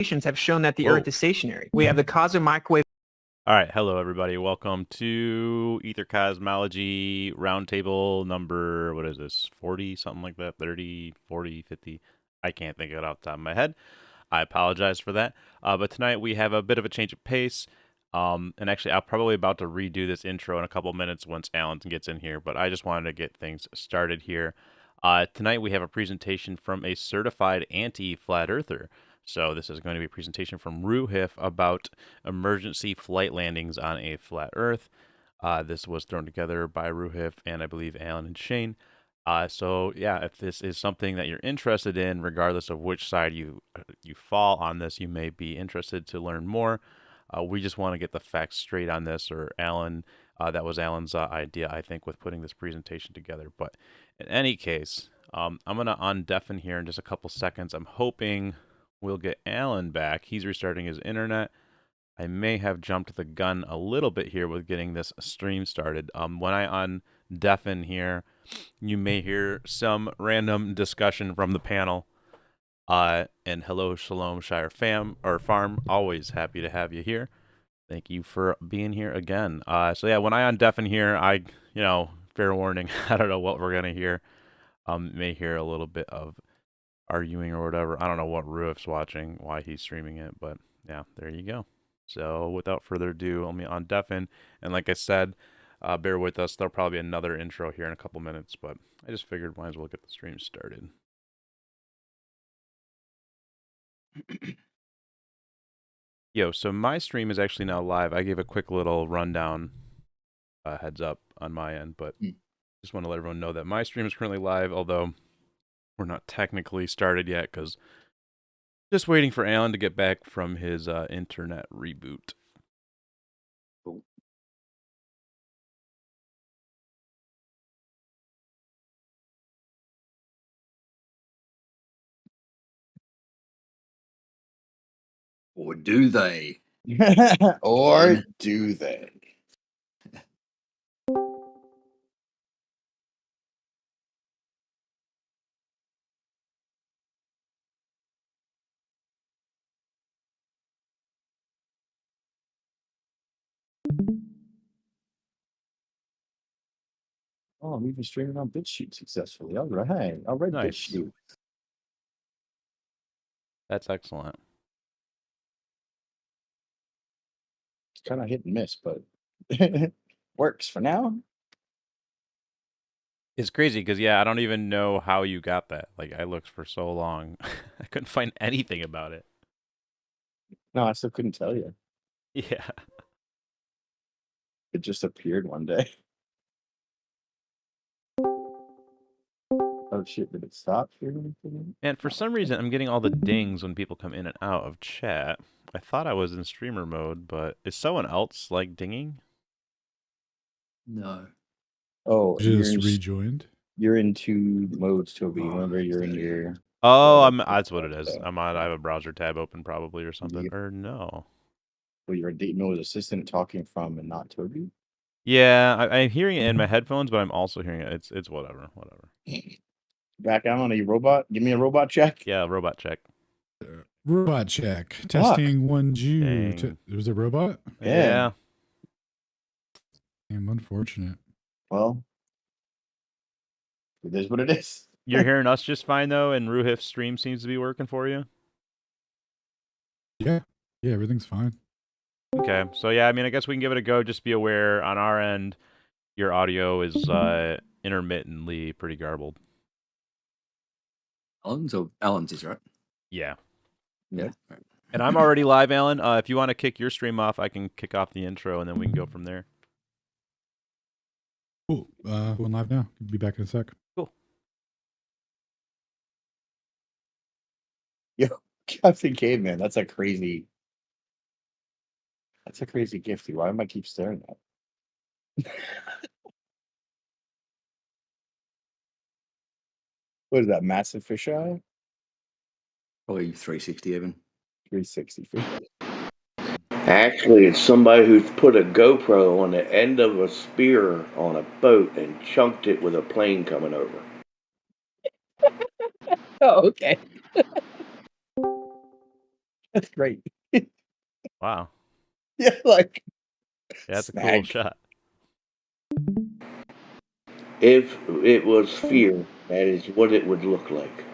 have shown that the Earth is stationary. We have the cosmic microwave. All right, hello everybody. Welcome to Æther Cosmology Roundtable number, what is this, 40, something like that, 30, 40, 50. I can't think of it off the top of my head. I apologize for that. But tonight we have a bit of a change of pace. And actually, I'm probably about to redo this intro in a couple minutes once Alan gets in here, but I just wanted to get things started here. Tonight we have a presentation from a certified anti-flat earther. So this is going to be a presentation from Ruhif about emergency flight landings on a flat Earth. This was thrown together by Ruhif and I believe Alan and Shane. So yeah, if this is something that you're interested in, regardless of which side you fall on this, you may be interested to learn more. We just want to get the facts straight on this, or Alan, that was Alan's idea, I think, with putting this presentation together. But in any case, I'm going to undeafen here in just a couple seconds. I'm hoping we'll get Alan back. He's restarting his internet. I may have jumped the gun a little bit here with getting this stream started. When I undeafen here, you may hear some random discussion from the panel. And hello, Shalom Shire farm. Always happy to have you here. Thank you for being here again. So yeah, when I undeafen here, fair warning, I don't know what we're gonna hear. May hear a little bit of arguing or whatever. I don't know what Ruif's watching, why he's streaming it, but yeah, there you go. So without further ado, let me undeafen. And like I said, bear with us. There'll probably be another intro here in a couple minutes, but I just figured might as well get the stream started. Yo, so my stream is actually now live. I gave a quick little rundown, heads up on my end, but just want to let everyone know that my stream is currently live, although we're not technically started yet because just waiting for Alan to get back from his internet reboot. Cool. Or do they? Or do they? Oh, I'm even streaming on BitChute successfully. All right. All right, Nice. BitChute. That's excellent. It's kind of hit and miss, but works for now. It's crazy because, yeah, I don't even know how you got that. Like, I looked for so long. I couldn't find anything about it. No, I still couldn't tell you. Yeah. It just appeared one day. Oh shit, did it stop here? And for some reason, I'm getting all the dings when people come in and out of chat. I thought I was in streamer mode, but is someone else, like, dinging? No. Oh, Just rejoined. You're in two modes, Toby. Remember, you're in your... Oh, that's what it is. I have a browser tab open probably or something. Yep. Or no. Well, you're a date mode assistant talking from and not Toby? Yeah, I'm hearing it in my headphones, but I'm also hearing it. It's whatever. Back out on a robot? Give me a robot check? Yeah, robot check. Robot check. Testing 1G. Dang. It was a robot? Yeah. Damn, unfortunate. Well, it is what it is. You're hearing us just fine, though, and Ruhif's stream seems to be working for you? Yeah, everything's fine. Okay, so yeah, I mean, I guess we can give it a go. Just be aware, on our end, your audio is intermittently pretty garbled. Alan's is right. Yeah. Yeah. And I'm already live, Alan. If you want to kick your stream off, I can kick off the intro, and then we can go from there. Cool. Going live now. Be back in a sec. Cool. Yo, Captain Caveman, that's a crazy gifty. Why am I keep staring at? What is that, massive fisheye? Probably 360 even. 360 fisheye. Actually, it's somebody who's put a GoPro on the end of a spear on a boat and chunked it with a plane coming over. Oh, okay. That's great. Wow. Yeah, like Yeah, that's a cool snag. shot. If it was fear, that is what it would look like.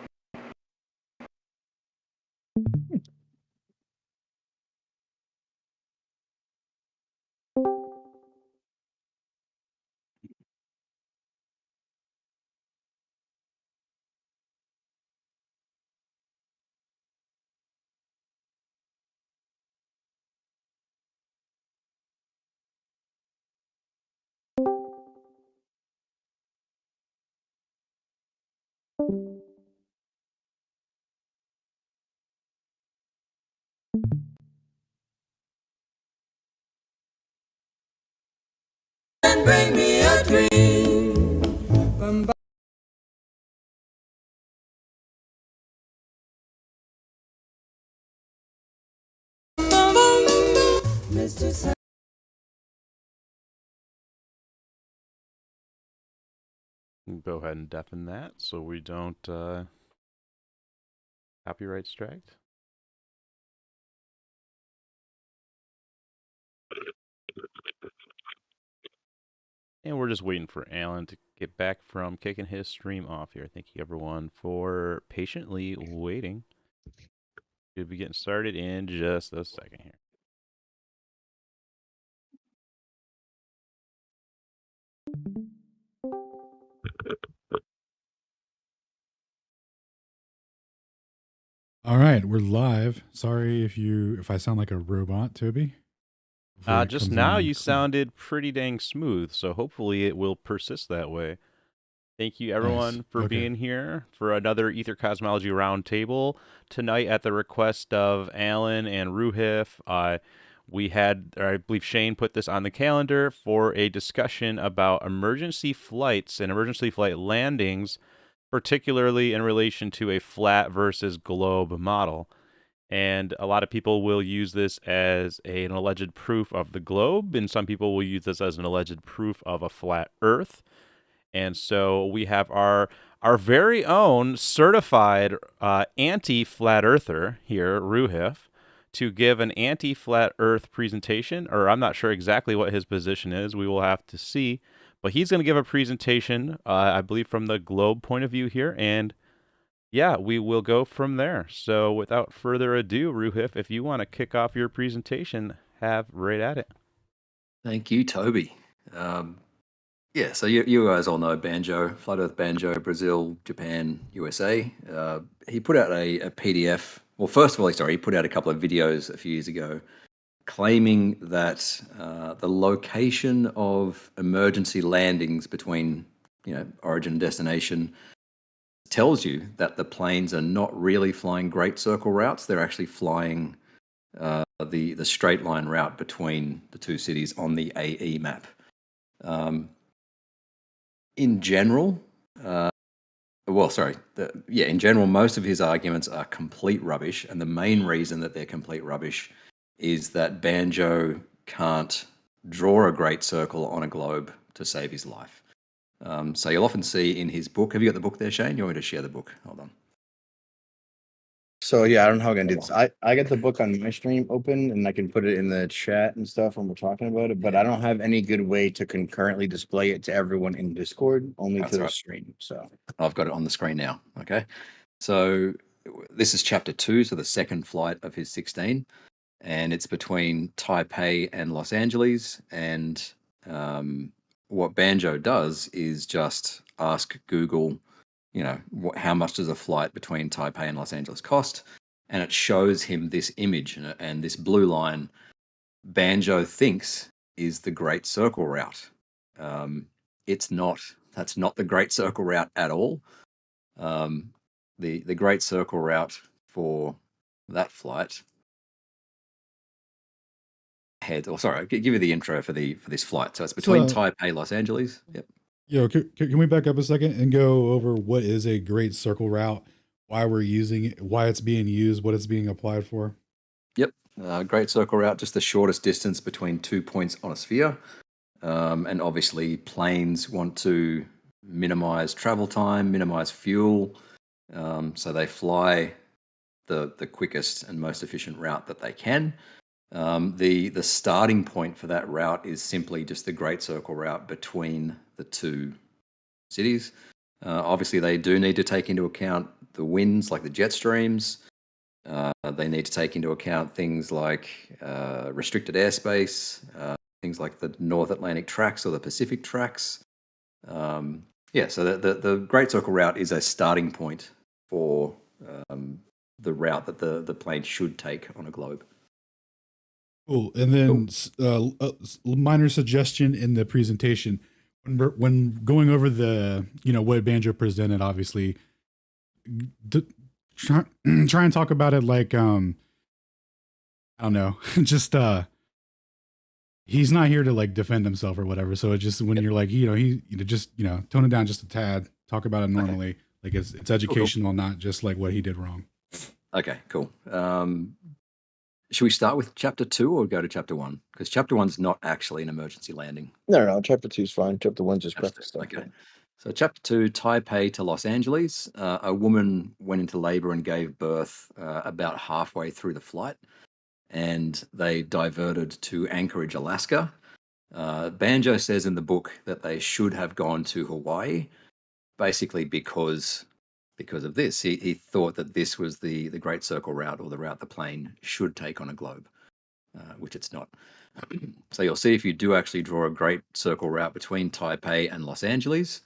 Bring me a dream. Mr. Sa- Go ahead and deafen that so we don't copyright strike. And we're just waiting for Alan to get back from kicking his stream off here. Thank you everyone for patiently waiting. We'll be getting started in just a second here. All right, we're live. Sorry if I sound like a robot, Toby. Hopefully it Just comes now in you clear. sounded pretty dang smooth, so hopefully it will persist that way. Thank you everyone for Okay. being here for another Æther Cosmology Roundtable tonight at the request of Alan and Ruhif. We had, or I believe Shane put this on the calendar for a discussion about emergency flights and emergency flight landings, particularly in relation to a flat versus globe model. And a lot of people will use this as an alleged proof of the globe, and some people will use this as an alleged proof of a flat Earth. And so we have our very own certified anti-flat earther here, Ruhif, to give an anti-flat Earth presentation, or I'm not sure exactly what his position is. We will have to see. But he's going to give a presentation, I believe, from the globe point of view here, and yeah, we will go from there. So without further ado, Ruhif, if you want to kick off your presentation, have right at it. Thank you, Toby. Yeah, so you guys all know Banjo, Flat Earth Banjo, Brazil, Japan, USA. He put out a PDF. Well, first of all, he put out a couple of videos a few years ago claiming that the location of emergency landings between, origin and destination tells you that the planes are not really flying great circle routes. They're actually flying the straight line route between the two cities on the AE map. In general, in general, most of his arguments are complete rubbish, and the main reason that they're complete rubbish is that Banjo can't draw a great circle on a globe to save his life. So you'll often see in his book. Have you got the book there, Shane? You want me to share the book? Hold on. So yeah, I don't know how I'm gonna do this. I got the book on my stream open and I can put it in the chat and stuff when we're talking about it, but I don't have any good way to concurrently display it to everyone in Discord, only That's to the right. stream. So I've got it on the screen now. Okay. So this is chapter 2, so the second flight of his 16, and it's between Taipei and Los Angeles. And what Banjo does is just ask Google, how much does a flight between Taipei and Los Angeles cost? And it shows him this image, and this blue line Banjo thinks is the Great Circle Route. It's not. That's not the Great Circle Route at all. The Great Circle Route for that flight I'll give you the intro for this flight. So it's between Taipei, Los Angeles. Yep. Yo, can we back up a second and go over what is a great circle route, why we're using it, why it's being used, what it's being applied for? Yep. Great Circle Route, just the shortest distance between 2 points on a sphere. And obviously planes want to minimize travel time, minimize fuel. So they fly the quickest and most efficient route that they can. The starting point for that route is simply just the Great Circle route between the two cities. Obviously, they do need to take into account the winds, like the jet streams. They need to take into account things like restricted airspace, things like the North Atlantic tracks or the Pacific tracks. So the Great Circle route is a starting point for the route that the plane should take on a globe. Cool. And then minor suggestion in the presentation when going over the what Banjo presented, obviously try and talk about it like I don't know, just he's not here to like defend himself or whatever. So it just when you're like he just tone it down just a tad, talk about it normally. Okay. Like it's educational, not just like what he did wrong. Okay, cool. Should we start with chapter 2 or go to chapter 1? Because chapter 1's not actually an emergency landing. No, chapter 2's fine. Chapter 1's just preface stuff. Okay. So chapter 2, Taipei to Los Angeles. A woman went into labor and gave birth about halfway through the flight, and they diverted to Anchorage, Alaska. Banjo says in the book that they should have gone to Hawaii, basically because of this. He thought that this was the Great Circle route, or the route the plane should take on a globe, which it's not. So you'll see if you do actually draw a Great Circle route between Taipei and Los Angeles,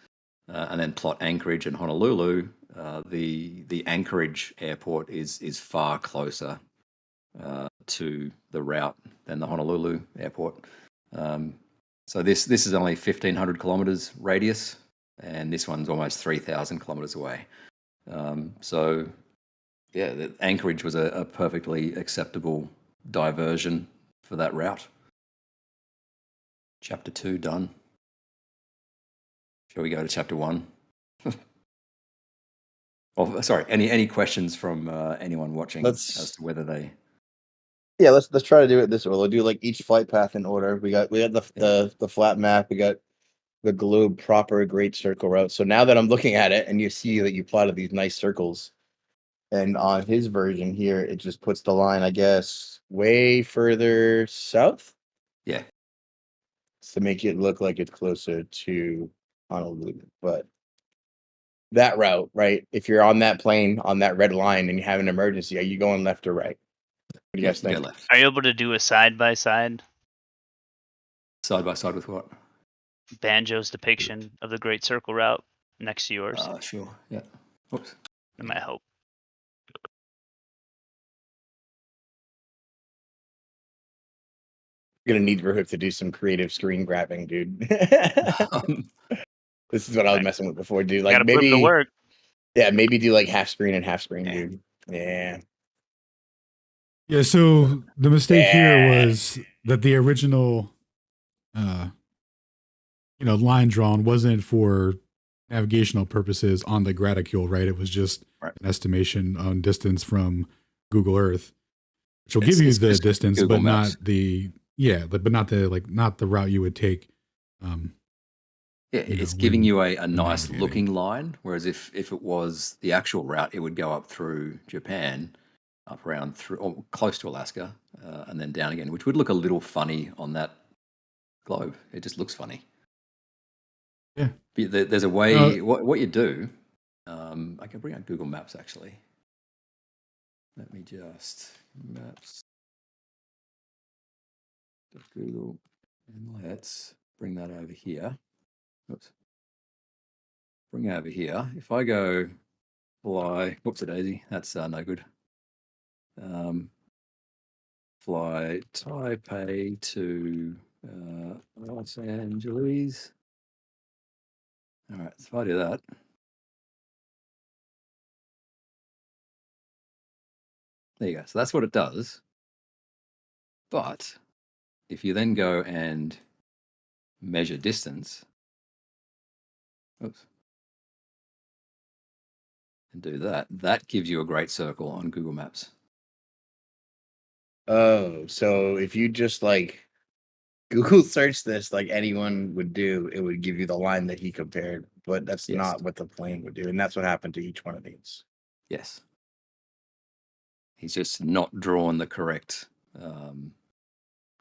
and then plot Anchorage and Honolulu, the Anchorage airport is far closer to the route than the Honolulu airport. So this is only 1,500 kilometers radius, and this one's almost 3,000 kilometers away. The Anchorage was a perfectly acceptable diversion for that route. Chapter 2 done. Shall we go to chapter 1? Oh, sorry. Any questions from anyone watching as to whether they? Yeah, let's try to do it this way. We'll do like each flight path in order. We got the flat map. We got the globe proper Great Circle route. So now that I'm looking at it, and you see that you plotted these nice circles, and on his version here, it just puts the line, I guess, way further south. Yeah. To make it look like it's closer to Honolulu. But that route, right? If you're on that plane on that red line and you have an emergency, are you going left or right? What do you guys think? Left. Are you able to do a side by side? Side by side with what? Banjo's depiction of the Great Circle route next to yours. Sure. Yeah. Oops. That might help. You're gonna need Rohit to do some creative screen grabbing, dude. This is what I was messing with before, dude. Like maybe put the work. Yeah, maybe do like half screen and half screen, dude. Yeah. Yeah, so the mistake here was that the original line drawn wasn't for navigational purposes on the graticule, right? It was just an estimation on distance from Google Earth, which will give you the distance, Google but Maps. not the route you would take. It's giving you a nice looking line, whereas if it was the actual route, it would go up through Japan, up around through or close to Alaska, and then down again, which would look a little funny on that globe. It just looks funny. Yeah. But there's a way. What you do? I can bring out Google Maps actually. Let me just maps. Google, and let's bring that over here. Oops. Bring it over here. If I go fly, whoops a daisy, that's no good. Fly Taipei to Los Angeles. All right, so if I do that. There you go. So that's what it does. But if you then go and measure distance, oops, and do that, that gives you a great circle on Google Maps. Oh, so if you just like Google search this like anyone would do, it would give you the line that he compared, but that's not what the plane would do. And that's what happened to each one of these. Yes. He's just not drawn the correct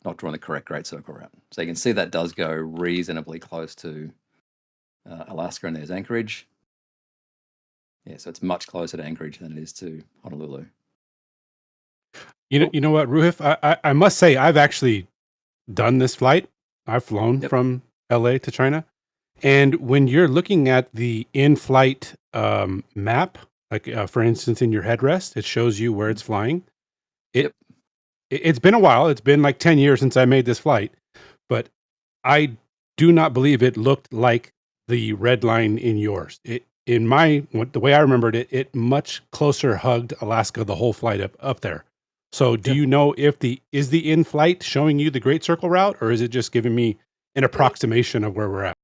great circle route. So you can see that does go reasonably close to Alaska, and there's Anchorage. Yeah, so it's much closer to Anchorage than it is to Honolulu. You know what, Ruhif? I must say I've actually done this flight. I've flown from LA to China. And when you're looking at the in-flight map, like for instance in your headrest, it shows you where it's flying. It's been a while. It's been like 10 years since I made this flight, but I do not believe it looked like the red line in yours. The way I remembered it, it much closer hugged Alaska the whole flight up there. So do you know if is the in-flight showing you the Great Circle route, or is it just giving me an approximation of where we're at?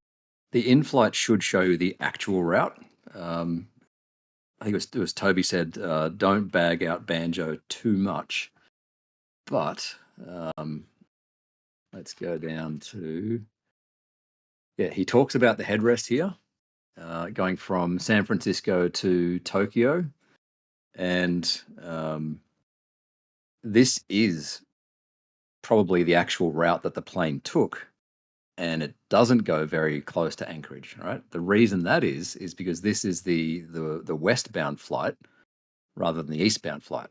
The in-flight should show you the actual route. I think it was Toby said, don't bag out Banjo too much. But let's go down to, he talks about the headrest here, going from San Francisco to Tokyo. And this is probably the actual route that the plane took. And it doesn't go very close to Anchorage, right? The reason that is because this is the westbound flight rather than the eastbound flight,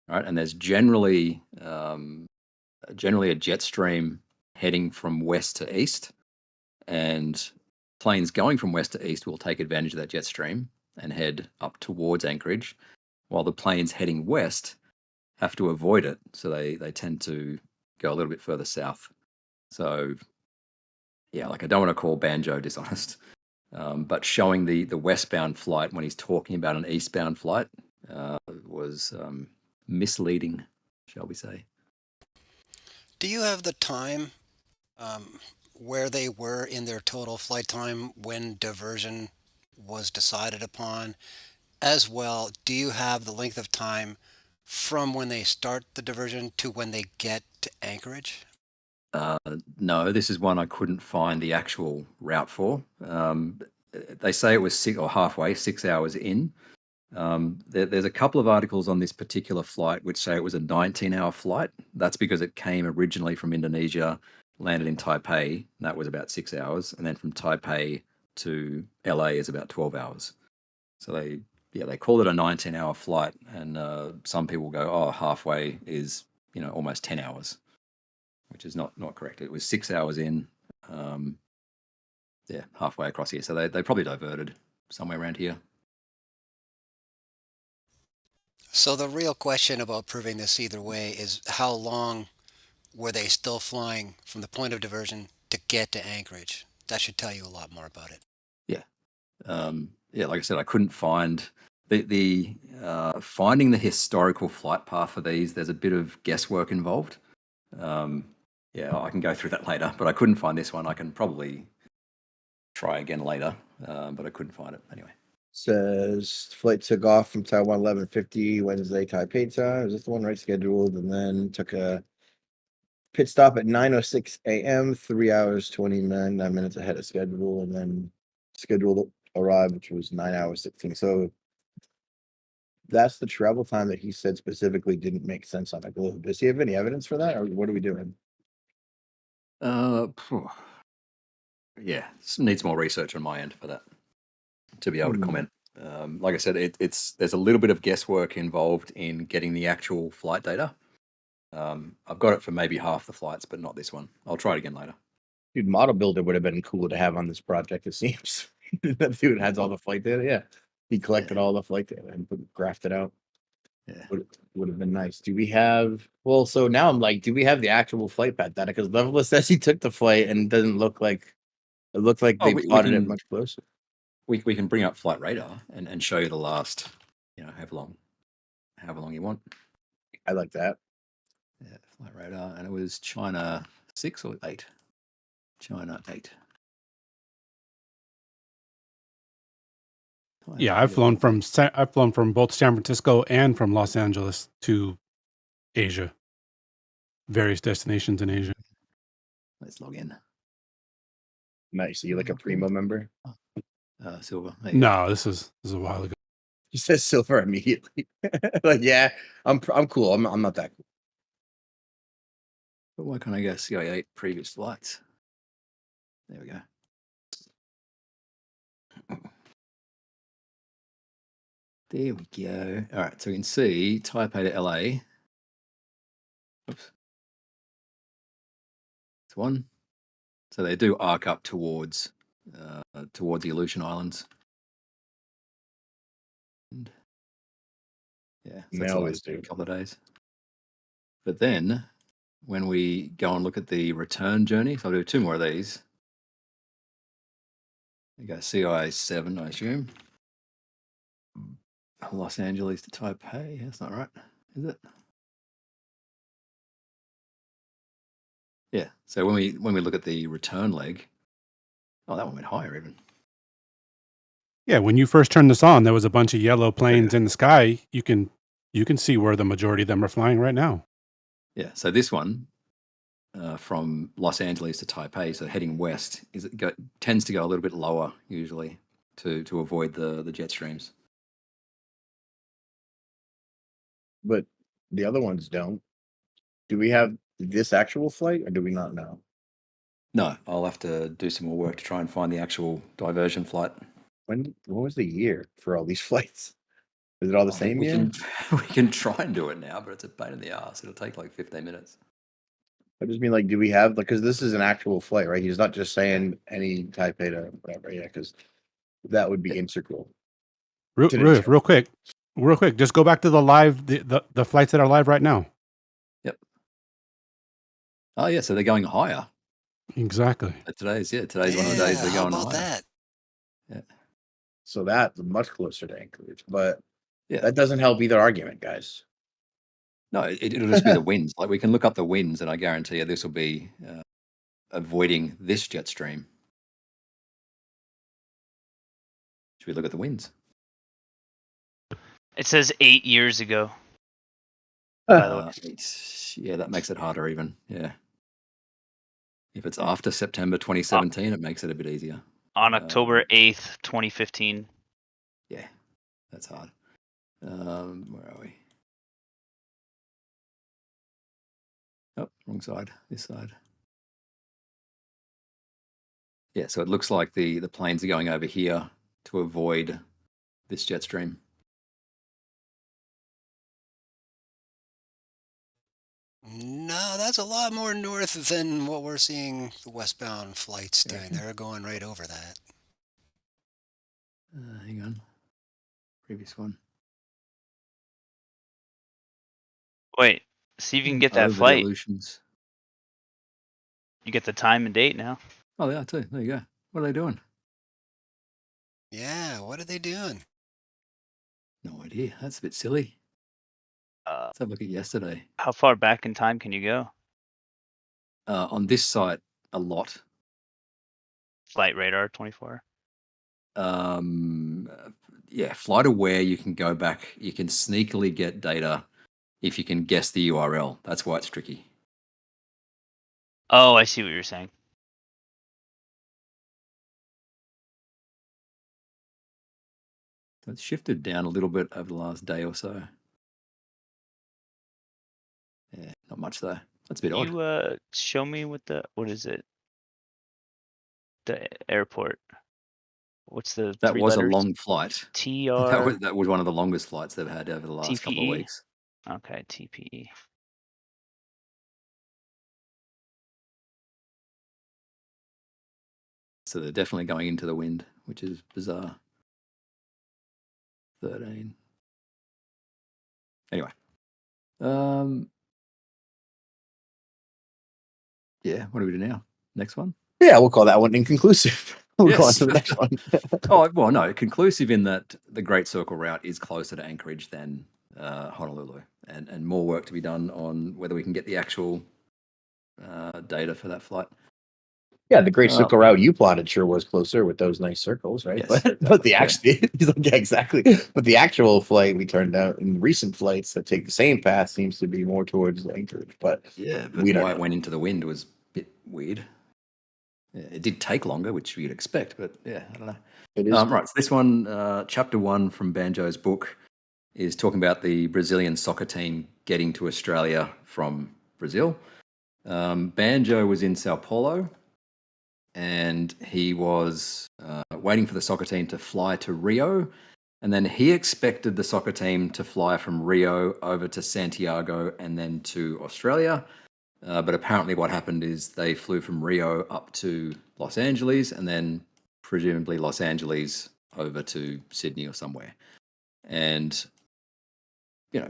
right? And there's generally a jet stream heading from west to east, and planes going from west to east will take advantage of that jet stream and head up towards Anchorage, while the planes heading west have to avoid it, so they tend to go a little bit further south. So yeah, like I don't want to call Banjo dishonest, but showing the westbound flight when he's talking about an eastbound flight was misleading, shall we say. Do you have the time where they were in their total flight time when diversion was decided upon? As well, do you have the length of time from when they start the diversion to when they get to Anchorage? No, this is one I couldn't find the actual route for. They say it was halfway, 6 hours in. There's a couple of articles on this particular flight which say it was a 19-hour flight. That's because it came originally from Indonesia, landed in Taipei, and that was about 6 hours. And then from Taipei to LA is about 12 hours. So they call it a 19-hour flight. And some people go, oh, halfway is, almost 10 hours. Which is not correct. It was 6 hours in, halfway across here. So they probably diverted somewhere around here. So the real question about proving this either way is how long were they still flying from the point of diversion to get to Anchorage? That should tell you a lot more about it. Like I said, I couldn't find the finding the historical flight path for these. There's a bit of guesswork involved. I can go through that later, but I couldn't find this one. I can probably try again later, but I couldn't find it anyway. Says flight took off from Taiwan 11:50 Wednesday Taipei time. Is this the one right scheduled? And then took a pit stop at 9:06 a.m. 3 hours 29 minutes ahead of schedule, and then scheduled arrive, which was 9 hours 16. So that's the travel time that he said specifically didn't make sense on a globe. Does he have any evidence for that, or what are we doing? Needs more research on my end for that to be able to comment. Like I said, there's a little bit of guesswork involved in getting the actual flight data. I've got it for maybe half the flights, but not this one. I'll try it again later. Dude, model builder would have been cool to have on this project, it seems. That dude has all the flight data. Yeah. He collected all the flight data and graphed it out. Yeah. Would have been nice. Do we have, so now I'm like, do we have the actual flight path data? Because Levelist says he took the flight and it doesn't look like, it looked like they plotted it much closer. We can bring up flight radar and show you the last, however long you want. I like that. Yeah, flight radar, and it was China 6 or 8. China 8. Yeah, I've flown from both San Francisco and from Los Angeles to Asia. Various destinations in Asia. Let's log in. Nice. Are you like a Primo member? Silver. No, this is a while ago. He says silver immediately. Like, yeah, I'm cool. I'm not that cool. But why can't I go CIA previous flights? There we go. There we go. All right, so we can see Taipei to LA. Oops. It's one. So they do arc up towards the Aleutian Islands. And yeah, so that's the Nailed it, last dude. couple of days. But then when we go and look at the return journey, so I'll do two more of these. You go CI7, I assume. Los Angeles to Taipei. That's not right, is it? Yeah. So when we look at the return leg, oh, that one went higher even. Yeah, when you first turned this on, there was a bunch of yellow planes in the sky. You can see where the majority of them are flying right now. Yeah. So this one from Los Angeles to Taipei, so heading west, tends to go a little bit lower usually to avoid the jet streams. But the other ones don't. Do we have this actual flight, or do we not know? No, I'll have to do some more work to try and find the actual diversion flight. What was the year for all these flights? Is it all the same we year? we can try and do it now, but it's a pain in the ass. It'll take like 15 minutes. I just mean, like, do we have, like, because this is an actual flight, right? He's not just saying any Taipei to whatever. Yeah, because that would be integral. Real quick, just go back to the live the flights that are live right now. Yep. Oh yeah, so they're going higher. Exactly. Today's one of the days they're how going about higher. that? Yeah. So that's much closer to Anchorage, but Yeah. that doesn't help either argument, guys. No, it'll just be the winds. Like we can look up the winds, and I guarantee you this will be avoiding this jet stream. Should we look at the winds? It says 8 years ago. By the way. Yeah, that makes it harder even. Yeah. If it's after September 2017, it makes it a bit easier. On October 8th, 2015. Yeah, that's hard. Where are we? Oh, wrong side. This side. Yeah, so it looks like the planes are going over here to avoid this jet stream. No, that's a lot more north than what we're seeing the westbound flights doing. They're going right over that. Hang on. Previous one. Wait, see if you can get that Over the flight. Aleutians. You get the time and date now. Oh, yeah, too. There you go. What are they doing? Yeah, what are they doing? No idea. That's a bit silly. Let's have a look at yesterday. How far back in time can you go? On this site, a lot. Flight radar 24. Yeah, flight aware, you can go back. You can sneakily get data if you can guess the URL. That's why it's tricky. Oh, I see what you're saying. So it's shifted down a little bit over the last day or so. Yeah, not much though. That's a bit odd. You show me what is it? The airport. What's the That three was letters? a long flight. TR. That was one of the longest flights they've had over the last couple of TPE? weeks. Okay, TPE. So they're definitely going into the wind, which is bizarre. 13. Anyway. Yeah, what do we do now? Next one? Yeah, we'll call that one inconclusive. We'll go on Yes. to the next one. Oh, well, no, conclusive in that the Great Circle route is closer to Anchorage than Honolulu, and more work to be done on whether we can get the actual data for that flight. Yeah, the Great Circle route you plotted sure was closer with those nice circles, right? Yes, but the actual, he's like, yeah, exactly. But the actual flight we turned out in recent flights that take the same path seems to be more towards Anchorage. But yeah, but we don't why know. it went into the wind was a bit weird. It did take longer, which you'd expect, but yeah, I don't know. It is. Right, so this one, chapter 1 from Banjo's book, is talking about the Brazilian soccer team getting to Australia from Brazil. Banjo was in Sao Paulo, and he was waiting for the soccer team to fly to Rio, and then he expected the soccer team to fly from Rio over to Santiago and then to Australia. But apparently what happened is they flew from Rio up to Los Angeles and then presumably Los Angeles over to Sydney or somewhere. And,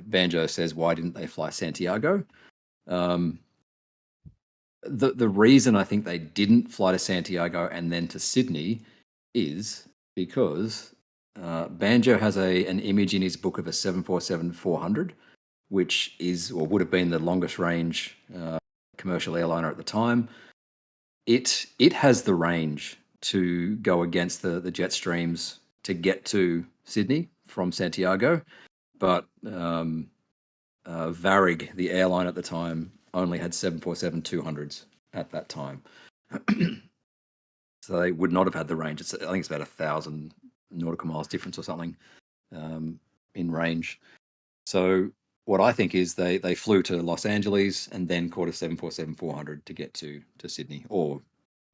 Banjo says, why didn't they fly Santiago? The reason I think they didn't fly to Santiago and then to Sydney is because Banjo has an image in his book of a 747-400, which is or would have been the longest range commercial airliner at the time. It has the range to go against the jet streams to get to Sydney from Santiago, but Varig, the airline at the time, only had 747-200s at that time. So they would not have had the range. I think it's about 1,000 nautical miles difference or something in range. So what I think is they flew to Los Angeles and then caught a 747-400 to get to Sydney, or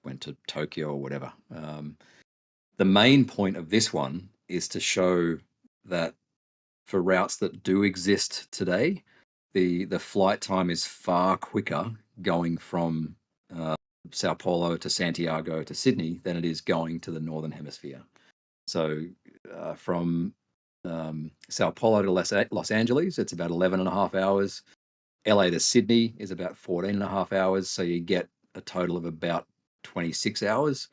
went to Tokyo or whatever. The main point of this one is to show that for routes that do exist today, the flight time is far quicker going from Sao Paulo to Santiago to Sydney than it is going to the Northern Hemisphere. So from Sao Paulo to Los Angeles, it's about 11 and a half hours. LA to Sydney is about 14 and a half hours. So you get a total of about 26 hours.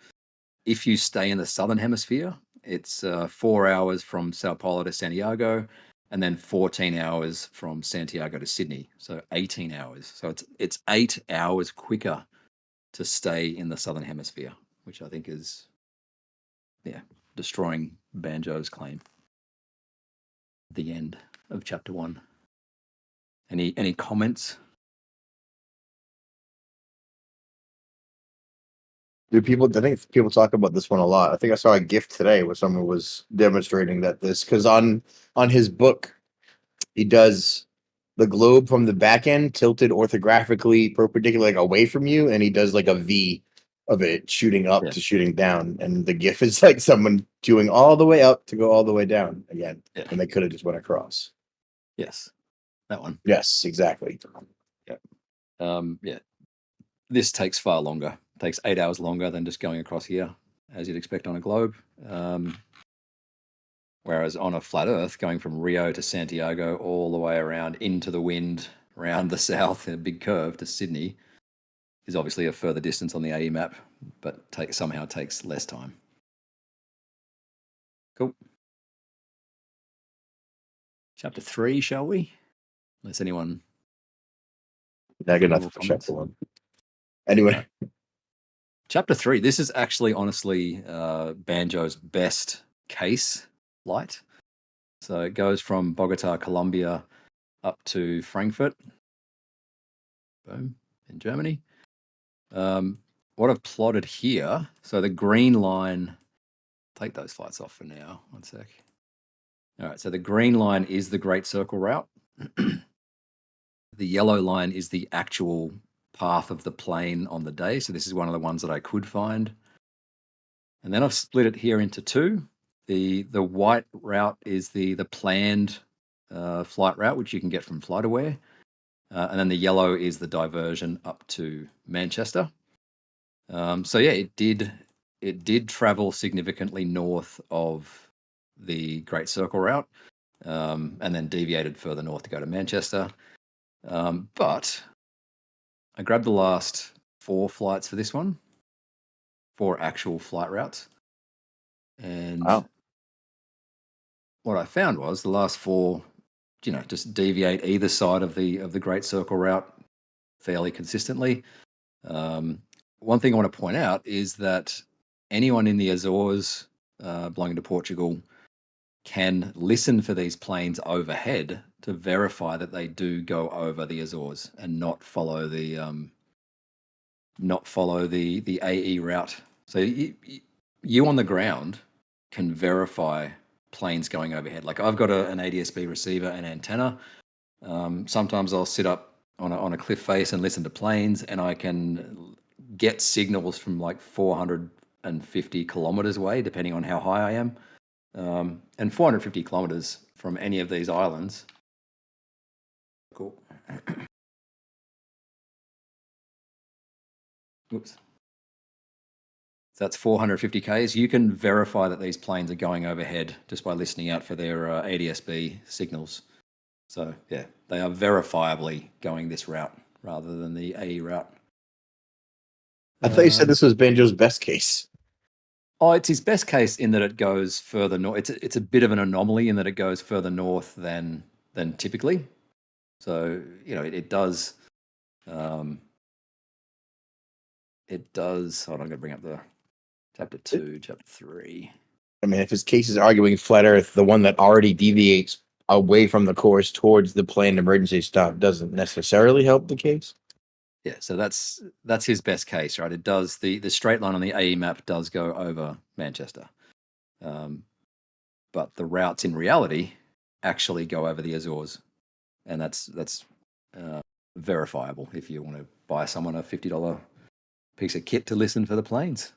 If you stay in the Southern Hemisphere, it's 4 hours from Sao Paulo to Santiago, and then 14 hours from Santiago to Sydney. So 18 hours. So it's 8 hours quicker to stay in the Southern Hemisphere, which I think is, destroying Banjo's claim. The end of chapter 1. Any comments? I think people talk about this one a lot. I think I saw a GIF today where someone was demonstrating that because on his book, he does the globe from the back end tilted orthographically perpendicular, like away from you, and he does like a V of it shooting up to shooting down, and the GIF is like someone doing all the way up to go all the way down again, and they could have just went across. Yes, that one. Yes, exactly. Yeah. This takes far longer. It takes 8 hours longer than just going across here, as you'd expect on a globe. Whereas on a flat Earth, going from Rio to Santiago all the way around into the wind, around the south, in a big curve to Sydney, is obviously a further distance on the AE map, but somehow takes less time. Cool. Chapter 3, shall we? Unless anyone... I got nothing for chapter 1. Anyway. Chapter 3, this is actually honestly Banjo's best case flight. So it goes from Bogota, Colombia, up to Frankfurt, boom, in Germany. What I've plotted here, so the green line, take those flights off for now, 1 sec. All right, so the green line is the Great Circle route. The yellow line is the actual path of the plane on the day. So this is one of the ones that I could find. And then I've split it here into two. The white route is the planned flight route, which you can get from FlightAware. And then the yellow is the diversion up to Manchester. So yeah, it did travel significantly north of the Great Circle route, and then deviated further north to go to Manchester. But I grabbed the last 4 flights for this one, 4 actual flight routes. And what I found was the last 4, just deviate either side of the Great Circle route fairly consistently. One thing I want to point out is that anyone in the Azores belonging to Portugal can listen for these planes overhead to verify that they do go over the Azores and not follow the not follow the AE route. So you on the ground can verify planes going overhead. Like I've got an ADSB receiver and antenna. Sometimes I'll sit up on a cliff face and listen to planes, and I can get signals from like 450 kilometers away, depending on how high I am. And 450 kilometers from any of these islands. Cool. Oops. So that's 450 Ks. You can verify that these planes are going overhead just by listening out for their ADSB signals. So yeah, they are verifiably going this route rather than the AE route. I thought you said this was Banjo's best case. Oh, it's his best case in that it goes further north. It's a bit of an anomaly in that it goes further north than typically. So it does. It does. Hold on, I'm going to bring up the chapter 2, chapter 3. I mean, if his case is arguing flat Earth, the one that already deviates away from the course towards the planned emergency stop doesn't necessarily help the case. Yeah, so that's his best case, right? It does the straight line on the AE map does go over Manchester, but the routes in reality actually go over the Azores, and that's verifiable if you want to buy someone a $50 piece of kit to listen for the planes.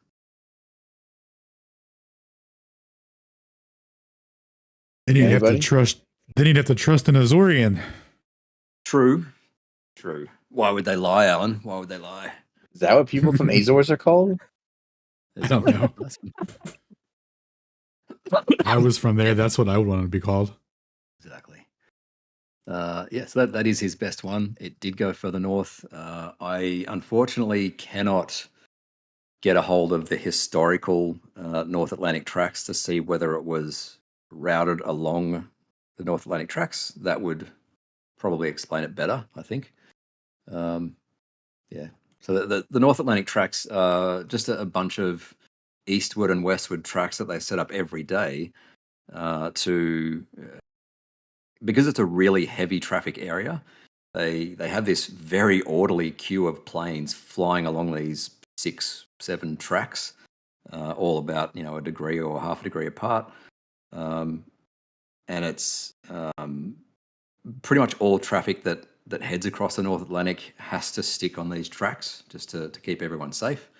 Then you'd have to Anybody? trust. Then you'd have to trust an Azorian. True. Why would they lie, Alan? Why would they lie? Is that what people from Azores are called? I don't know. If I was from there, that's what I would want to be called. Exactly. Yes, that is his best one. It did go further north. I unfortunately cannot get a hold of the historical North Atlantic tracks to see whether it was routed along the North Atlantic tracks. That would probably explain it better, I think. Yeah. So the North Atlantic tracks are just a bunch of eastward and westward tracks that they set up every day because it's a really heavy traffic area. They have this very orderly queue of planes flying along these 6-7 tracks, all about a degree or half a degree apart, and it's pretty much all traffic that heads across the North Atlantic has to stick on these tracks just to keep everyone safe.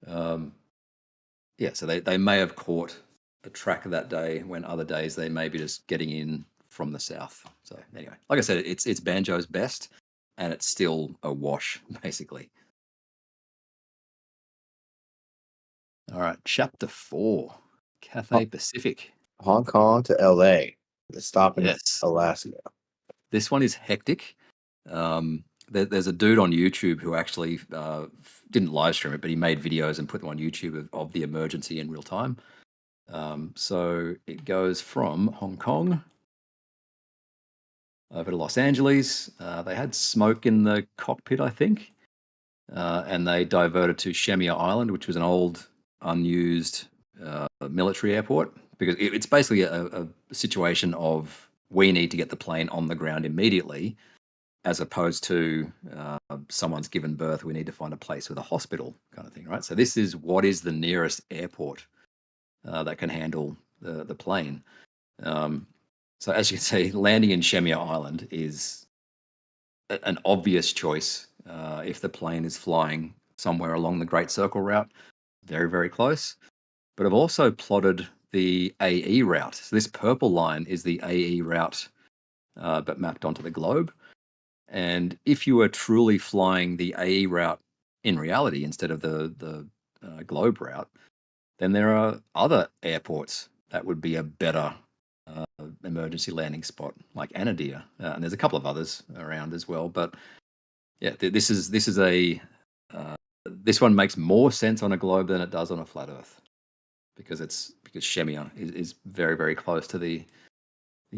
Yeah, so they may have caught a track that day when other days they may be just getting in from the south. So anyway, like I said, it's Banjo's best, and it's still a wash basically. All right, chapter 4, Cathay Pacific. Hong Kong to LA. The stop in Yes. Alaska. This one is hectic. There's a dude on YouTube who actually didn't live stream it, but he made videos and put them on YouTube of the emergency in real time. So it goes from Hong Kong over to Los Angeles. They had smoke in the cockpit, I think, and they diverted to Shemya Island, which was an old, unused military airport, because it's basically a situation of we need to get the plane on the ground immediately, as opposed to someone's given birth, we need to find a place with a hospital kind of thing, right? So this is what is the nearest airport that can handle the plane. So as you can see, landing in Shemya Island is an obvious choice if the plane is flying somewhere along the Great Circle route, very, very close. But I've also plotted the AE route. So this purple line is the AE route, but mapped onto the globe. And if you were truly flying the AE route in reality instead of the globe route, then there are other airports that would be a better emergency landing spot, like Anadir, and there's a couple of others around as well. But yeah, this one makes more sense on a globe than it does on a flat Earth, because Shemya is very, very close to the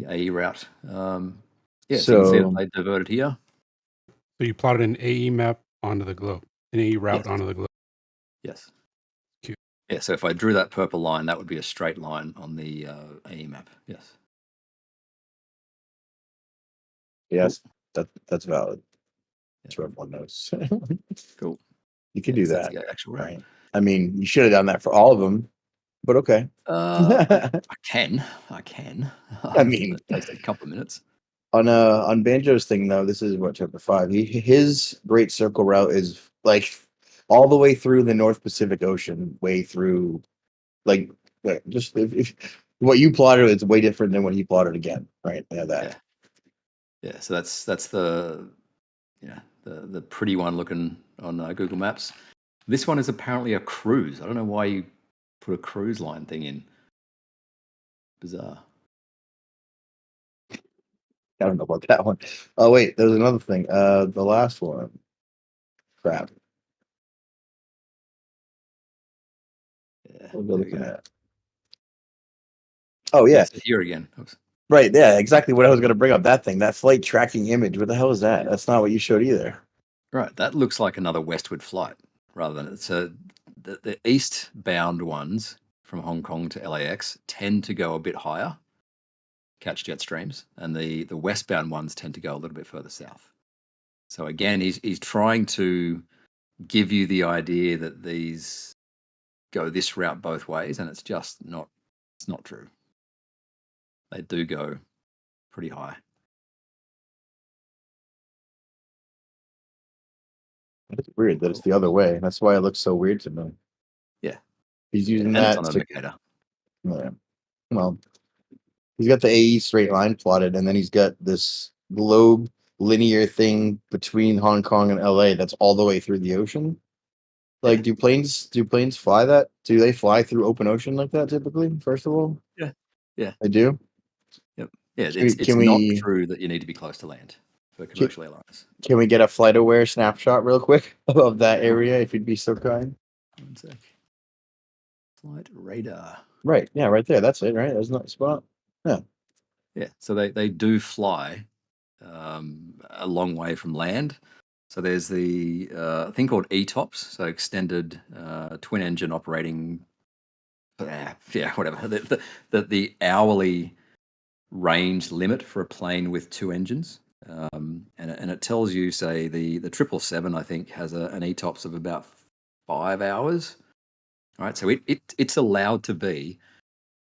AE route. Yeah, so you can see that they diverted here. So you plotted an AE map onto the globe, an AE route Yes. onto the globe. Yes. Cute. Yeah, so if I drew that purple line, that would be a straight line on the AE map. Yes. Yes, that's valid. That's what everyone knows. Cool. You could do That's that, the actual route. right? I mean, you should have done that for all of them, but okay. I can. I mean, it takes a couple of minutes. on Banjo's thing though, this is what chapter 5. His Great Circle route is like all the way through the North Pacific Ocean, way through like just if what you plotted is way different than what he plotted again, right? Yeah, that. Yeah. So that's the the pretty one looking on Google Maps. This one is apparently a cruise. I don't know why you put a cruise line thing in. Bizarre. I don't know about that one. Oh wait, there's another thing. The last one. Crap. Yeah. What was I there we looking go. at? Oh yeah, So here again. Oops. right. Yeah, exactly what I was going to bring up. That thing, that flight tracking image. What the hell is that? That's not what you showed either. Right. That looks like another westward flight rather than it's the eastbound ones from Hong Kong to LAX tend to go a bit higher, catch jet streams, and the westbound ones tend to go a little bit further south. So again, he's trying to give you the idea that these go this route both ways, and it's just not. It's not true. They do go pretty high. It's weird that it's the other way. That's why it looks so weird to me. Yeah. He's using And that it's on a to, Mercator. yeah. Well, he's got the AE straight line plotted, and then he's got this globe linear thing between Hong Kong and LA that's all the way through the ocean. Like, do planes fly that? Do they fly through open ocean like that typically? First of all, Yeah. they do. Yep. Yeah. Can It's not true that you need to be close to land for commercial airlines. Can we get a flight aware snapshot real quick of that area if you'd be so kind? 1 sec. Flight radar. Right. Yeah, right there. That's it, right? That's not the spot. Yeah. Yeah. So they do fly a long way from land. So there's the thing called ETOPS, so extended twin engine operating. Whatever. The hourly range limit for a plane with 2 engines. And it tells you, say, the 777, I think, has an ETOPS of about 5 hours. All right, so it's allowed to be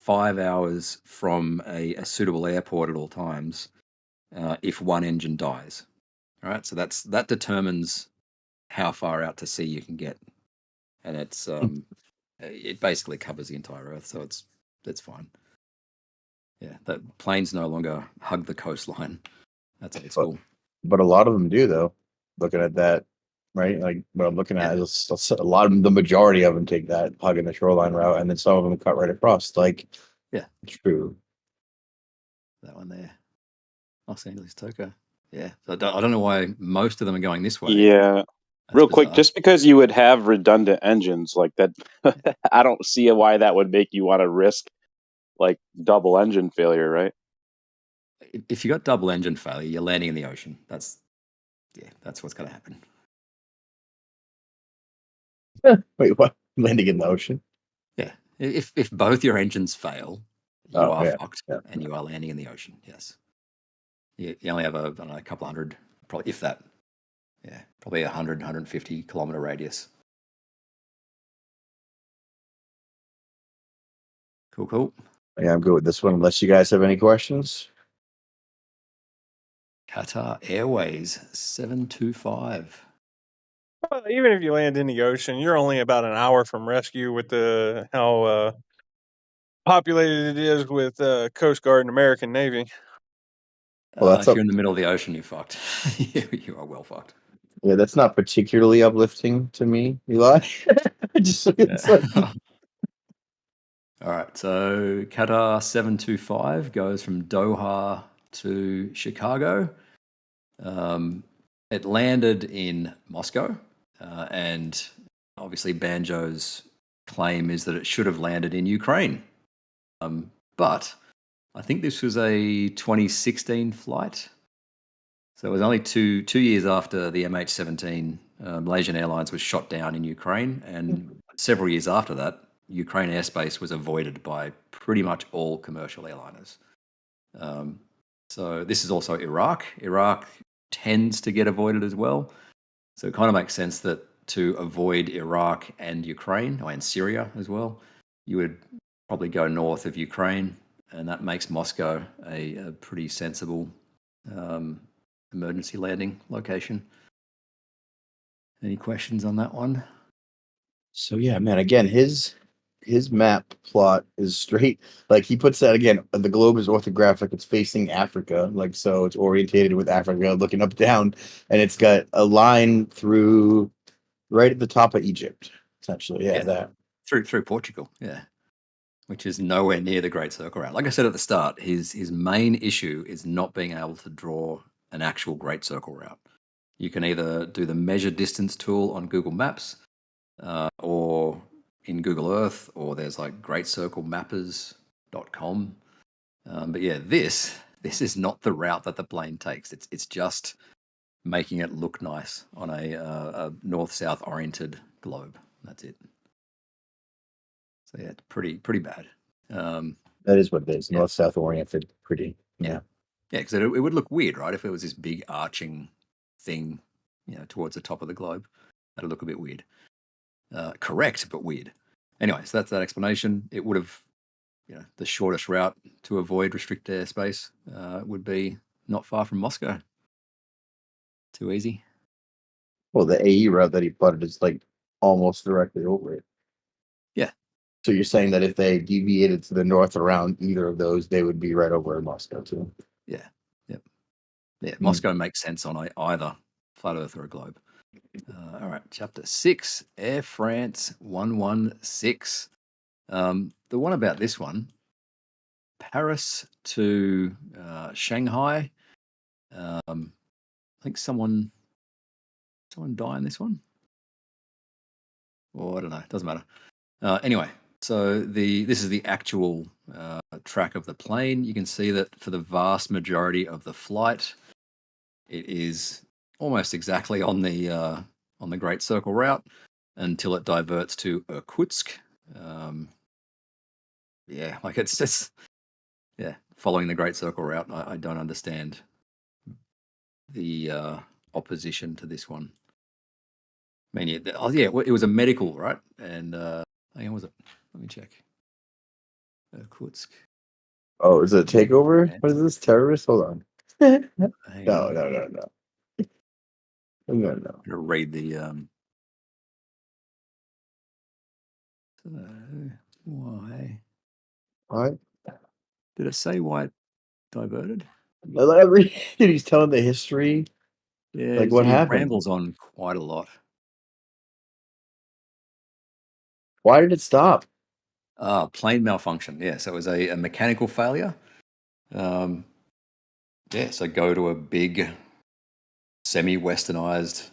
5 hours from a suitable airport at all times if one engine dies. All right, so that determines how far out to sea you can get, and it's it basically covers the entire Earth, so it's fine. Yeah, the planes no longer hug the coastline. That's old school. But a lot of them do, though. Looking at that, right? Like what I'm looking at is a lot of them, the majority of them take that hugging the shoreline route, and then some of them cut right across. Like, yeah, true. That one there, Los Angeles Toka. Yeah, so I don't know why most of them are going this way. Yeah. That's Real quick, bizarre. just because you would have redundant engines like that, I don't see why that would make you want to risk like double engine failure, right? If you got double engine failure, you're landing in the ocean. That's what's going to happen. Wait, what? Landing in the ocean? Yeah, if both your engines fail, you are fucked, and you are landing in the ocean. Yes, you only have a couple hundred, probably if that. Yeah, probably 100, 150 kilometer radius. Cool. Yeah, I'm good with this one. Unless you guys have any questions. Qatar Airways 725. Well, even if you land in the ocean, you're only about an hour from rescue with how populated it is with Coast Guard and American Navy. Well, If you're in the middle of the ocean, you're fucked. You are well fucked. Yeah, that's not particularly uplifting to me, Eli. All right, so Qatar 725 goes from Doha to Chicago. It landed in Moscow, and obviously Banjo's claim is that it should have landed in Ukraine. But I think this was a 2016 flight. So it was only two years after the MH17 Malaysian Airlines was shot down in Ukraine, and several years after that, Ukraine airspace was avoided by pretty much all commercial airliners. So this is also Iraq. Iraq tends to get avoided as well. So it kind of makes sense that to avoid Iraq and Ukraine, and Syria as well, you would probably go north of Ukraine, and that makes Moscow a pretty sensible emergency landing location. Any questions on that one? So yeah, man. Again, his map plot is straight. Like he puts that again. The globe is orthographic. It's facing Africa. Like so, it's orientated with Africa, looking up down, and it's got a line through right at the top of Egypt. Essentially, yeah, that through Portugal, yeah, which is nowhere near the Great Circle Route. Like I said at the start, his main issue is not being able to draw an actual Great Circle Route. You can either do the measure distance tool on Google Maps, or in Google Earth, or there's like greatcirclemappers.com. But yeah, this is not the route that the plane takes. It's just making it look nice on a north-south oriented globe. That's it. So yeah, it's pretty bad. that is what it is. North-south oriented. Pretty. Yeah. Yeah, because it would look weird, right? If it was this big arching thing, towards the top of the globe, that'd look a bit weird. Correct, but weird. Anyway, so that's that explanation. It would have, the shortest route to avoid restricted airspace would be not far from Moscow. Too easy. Well, the AE route that he plotted is like almost directly over it. Yeah. So you're saying that if they deviated to the north around either of those, they would be right over in Moscow too. Yeah. Yep. Yeah. Moscow makes sense on either flat Earth or a globe. All right. Chapter 6, Air France 116. The one about this one, Paris to Shanghai. I think someone die in this one. Or I don't know. It doesn't matter. Anyway, so this is the actual track of the plane. You can see that for the vast majority of the flight, it is almost exactly on the Great Circle Route until it diverts to Irkutsk. Yeah, like it's just following the Great Circle Route. I don't understand the opposition to this one. I mean, it was a medical, right? And hang on, was it? Let me check. Irkutsk. Oh, is it a takeover? What is this? Terrorist? Hold on. No. No. I'm gonna read the why? What? Did it say why it diverted? He's telling the history. Yeah, like what he happened? rambles on quite a lot. Why did it stop? Plane malfunction. Yeah, so it was a mechanical failure. So go to a big, semi-westernized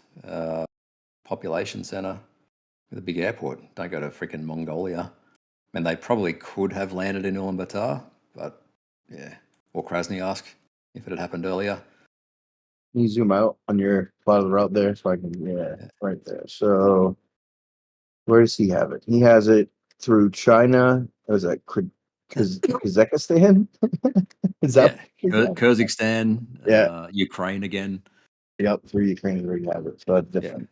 population center with a big airport. Don't go to freaking Mongolia. And they probably could have landed in Ulaanbaatar, but yeah, or Krasnoyarsk if it had happened earlier. Can you zoom out on your plot of the route there so I can right there. So where does he have it? He has it through China. Was that Kazakhstan? Is that Kyrgyzstan? Yeah. Ukraine again. Yep, through Ukraine is where you have it. So that's different.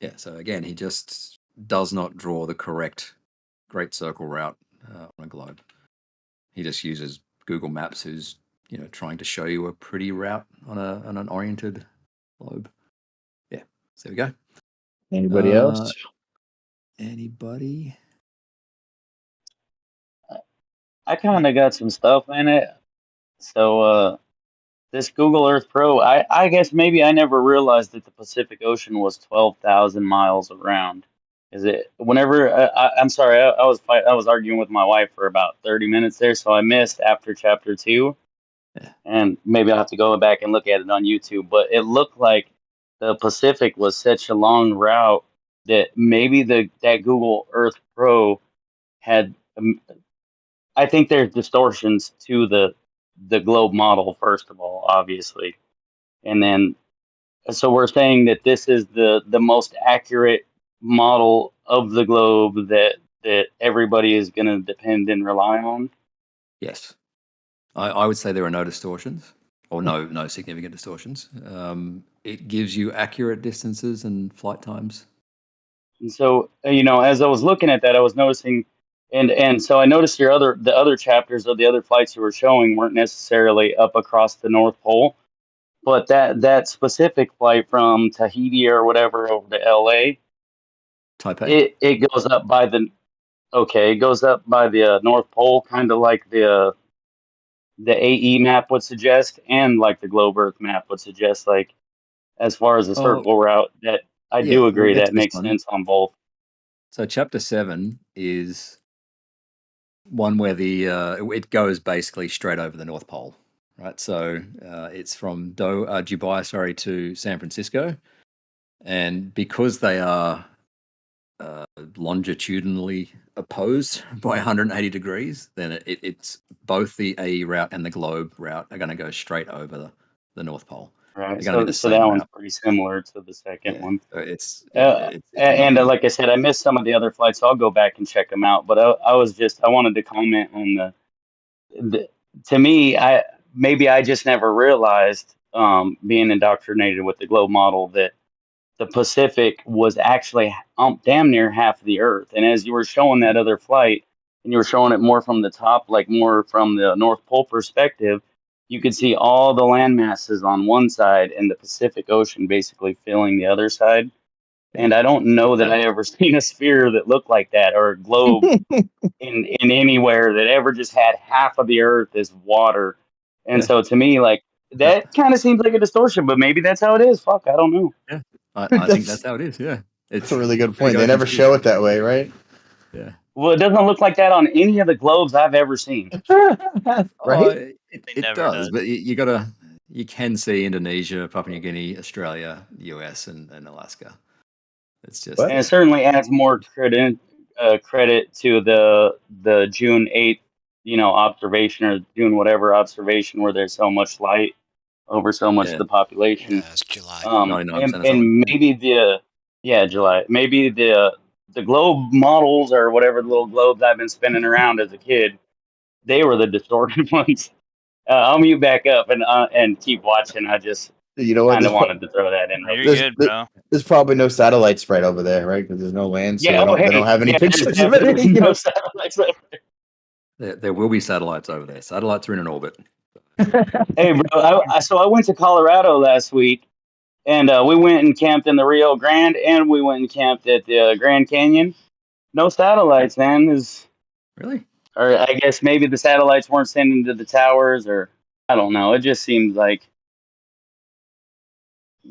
Yeah. So again, he just does not draw the correct Great Circle Route on a globe. He just uses Google Maps, who's trying to show you a pretty route on an oriented globe. Yeah. So there we go. Anybody else? Anybody? I kind of got some stuff in it. So this Google Earth Pro, I guess maybe I never realized that the Pacific Ocean was 12,000 miles around. Is it whenever I'm sorry, I was arguing with my wife for about 30 minutes there, so I missed after chapter 2. And maybe I'll have to go back and look at it on YouTube, but it looked like the Pacific was such a long route that maybe that Google Earth Pro had I think there's distortions to the globe model, first of all, obviously. And then, so we're saying that this is the most accurate model of the globe that everybody is going to depend and rely on? Yes. I would say there are no distortions, or no significant distortions. It gives you accurate distances and flight times And so, as I was looking at that, I was noticing, and so I noticed the other chapters of the other flights you were showing weren't necessarily up across the North Pole, but that specific flight from Tahiti or whatever over to LA, Taipei. it goes up by it goes up by the North Pole, kind of like the AE map would suggest, and like the globe Earth map would suggest, like as far as the Oh, circle route. That I yeah, do we'll agree get to that this makes one. sense on both. So chapter 7 is one where it goes basically straight over the North Pole, right? So it's from Dubai, sorry, to San Francisco, and because they are longitudinally opposed by 180 degrees, then it's both the AE route and the globe route are going to go straight over the North Pole. Right. They're going to be the So that same one's route. pretty similar to the second Yeah. one. So it's And nothing. like I said, I missed some of the other flights, so I'll go back and check them out. But I wanted to comment on to me, maybe I just never realized, being indoctrinated with the globe model, that the Pacific was actually damn near half of the Earth. And as you were showing that other flight, and you were showing it more from the top, like more from the North Pole perspective, you could see all the land masses on one side and the Pacific Ocean basically filling the other side. Yeah. And I don't know that I ever seen a sphere that looked like that, or a globe in anywhere that ever just had half of the Earth as water. And Yeah. so to me, like, that kind of seems like a distortion, but maybe that's how it is. Fuck, I don't know. Yeah. I think that's how it is. Yeah. That's a really good pretty point. They open never field. show it that way, right? Yeah. Well, it doesn't look like that on any of the globes I've ever seen. Oh, Right? it never does, does. but you can see Indonesia, Papua New Guinea, Australia, US, and Alaska. It's just What? And it certainly adds more credit to the June 8th, observation, or June whatever observation, where there's so much light over so much of yeah, the population. Yeah, it's July. 99% or something. And maybe July, maybe the globe models, or whatever the little globes I've been spinning around as a kid, they were the distorted ones. I'll mute back up and keep watching. I just You know what? kind of wanted to throw that in No, real you're quick. good, bro. There's probably no satellites right over there, right? Because there's no land, so Yeah. Oh, they don't hey. have any Yeah. There's pictures of definitely it. You no know? satellites. There will be satellites over there. Satellites are in an orbit. Hey, bro. So I went to Colorado last week, and we went and camped in the Rio Grande, and we went and camped at the Grand Canyon. No satellites, man. Really? Or I guess maybe the satellites weren't sending to the towers, or I don't know. It just seems like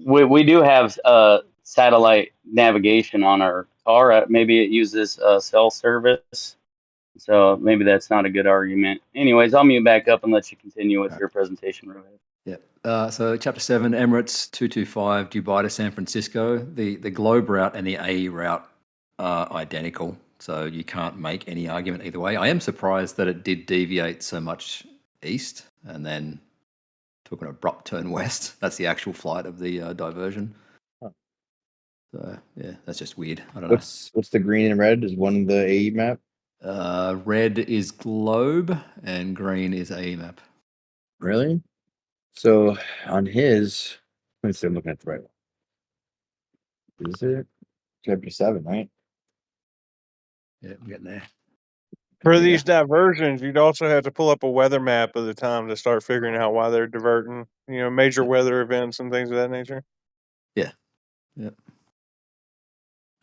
we do have satellite navigation on our car. Maybe it uses cell service, so maybe that's not a good argument. Anyways, I'll mute back up and let you continue with your presentation, Rohit. Yeah. So chapter 7, Emirates 225, Dubai to San Francisco. The globe route and the AE route are identical, so you can't make any argument either way. I am surprised that it did deviate so much east and then took an abrupt turn west. That's the actual flight of the diversion. So yeah, that's just weird. I don't know. What's the green and red? Is one the AE map? Red is globe and green is AE map. Really? So on his, let me see. I'm looking at the right one. Is it chapter 7? Right? Yeah, I'm getting there. For Yeah. these diversions, you'd also have to pull up a weather map of the time to start figuring out why they're diverting. Major weather events and things of that nature. Yeah.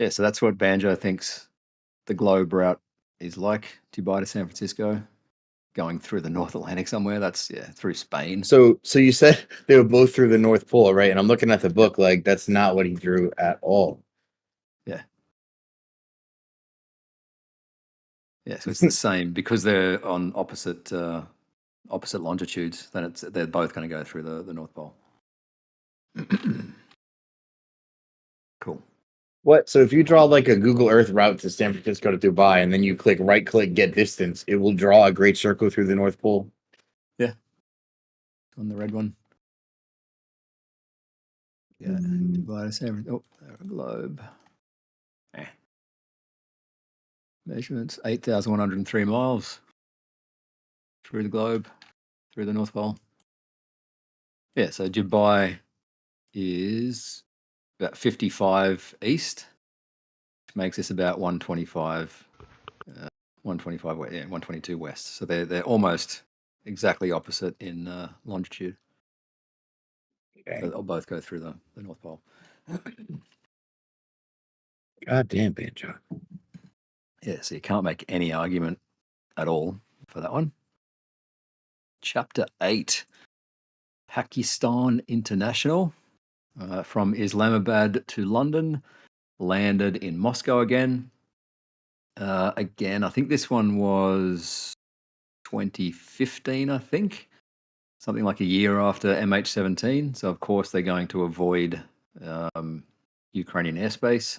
So that's what Banjo thinks the globe route is like. Dubai to San Francisco, going through the North Atlantic somewhere. That's through Spain. So you said they were both through the North Pole, right? And I'm looking at the book, like that's not what he drew at all. Yeah, so it's the same because they're on opposite longitudes. Then they're both going to go through the North Pole. Cool. What? So if you draw like a Google Earth route to San Francisco to Dubai, and then you right click get distance, it will draw a great circle through the North Pole. Yeah, on the red one. Yeah, Dubai to San Francisco. Oh, globe. Measurements 8,103 miles through the globe, through the North Pole. Yeah, so Dubai is about 55 east, makes this about 125, 125, yeah, 122 west. So they're almost exactly opposite in longitude. Okay. So they'll both go through the North Pole. God damn, Banjo. Yeah, so you can't make any argument at all for that one. Chapter 8, Pakistan International, from Islamabad to London, landed in Moscow again. Again, I think this one was 2015, I think. Something like a year after MH17. So, of course, they're going to avoid Ukrainian airspace.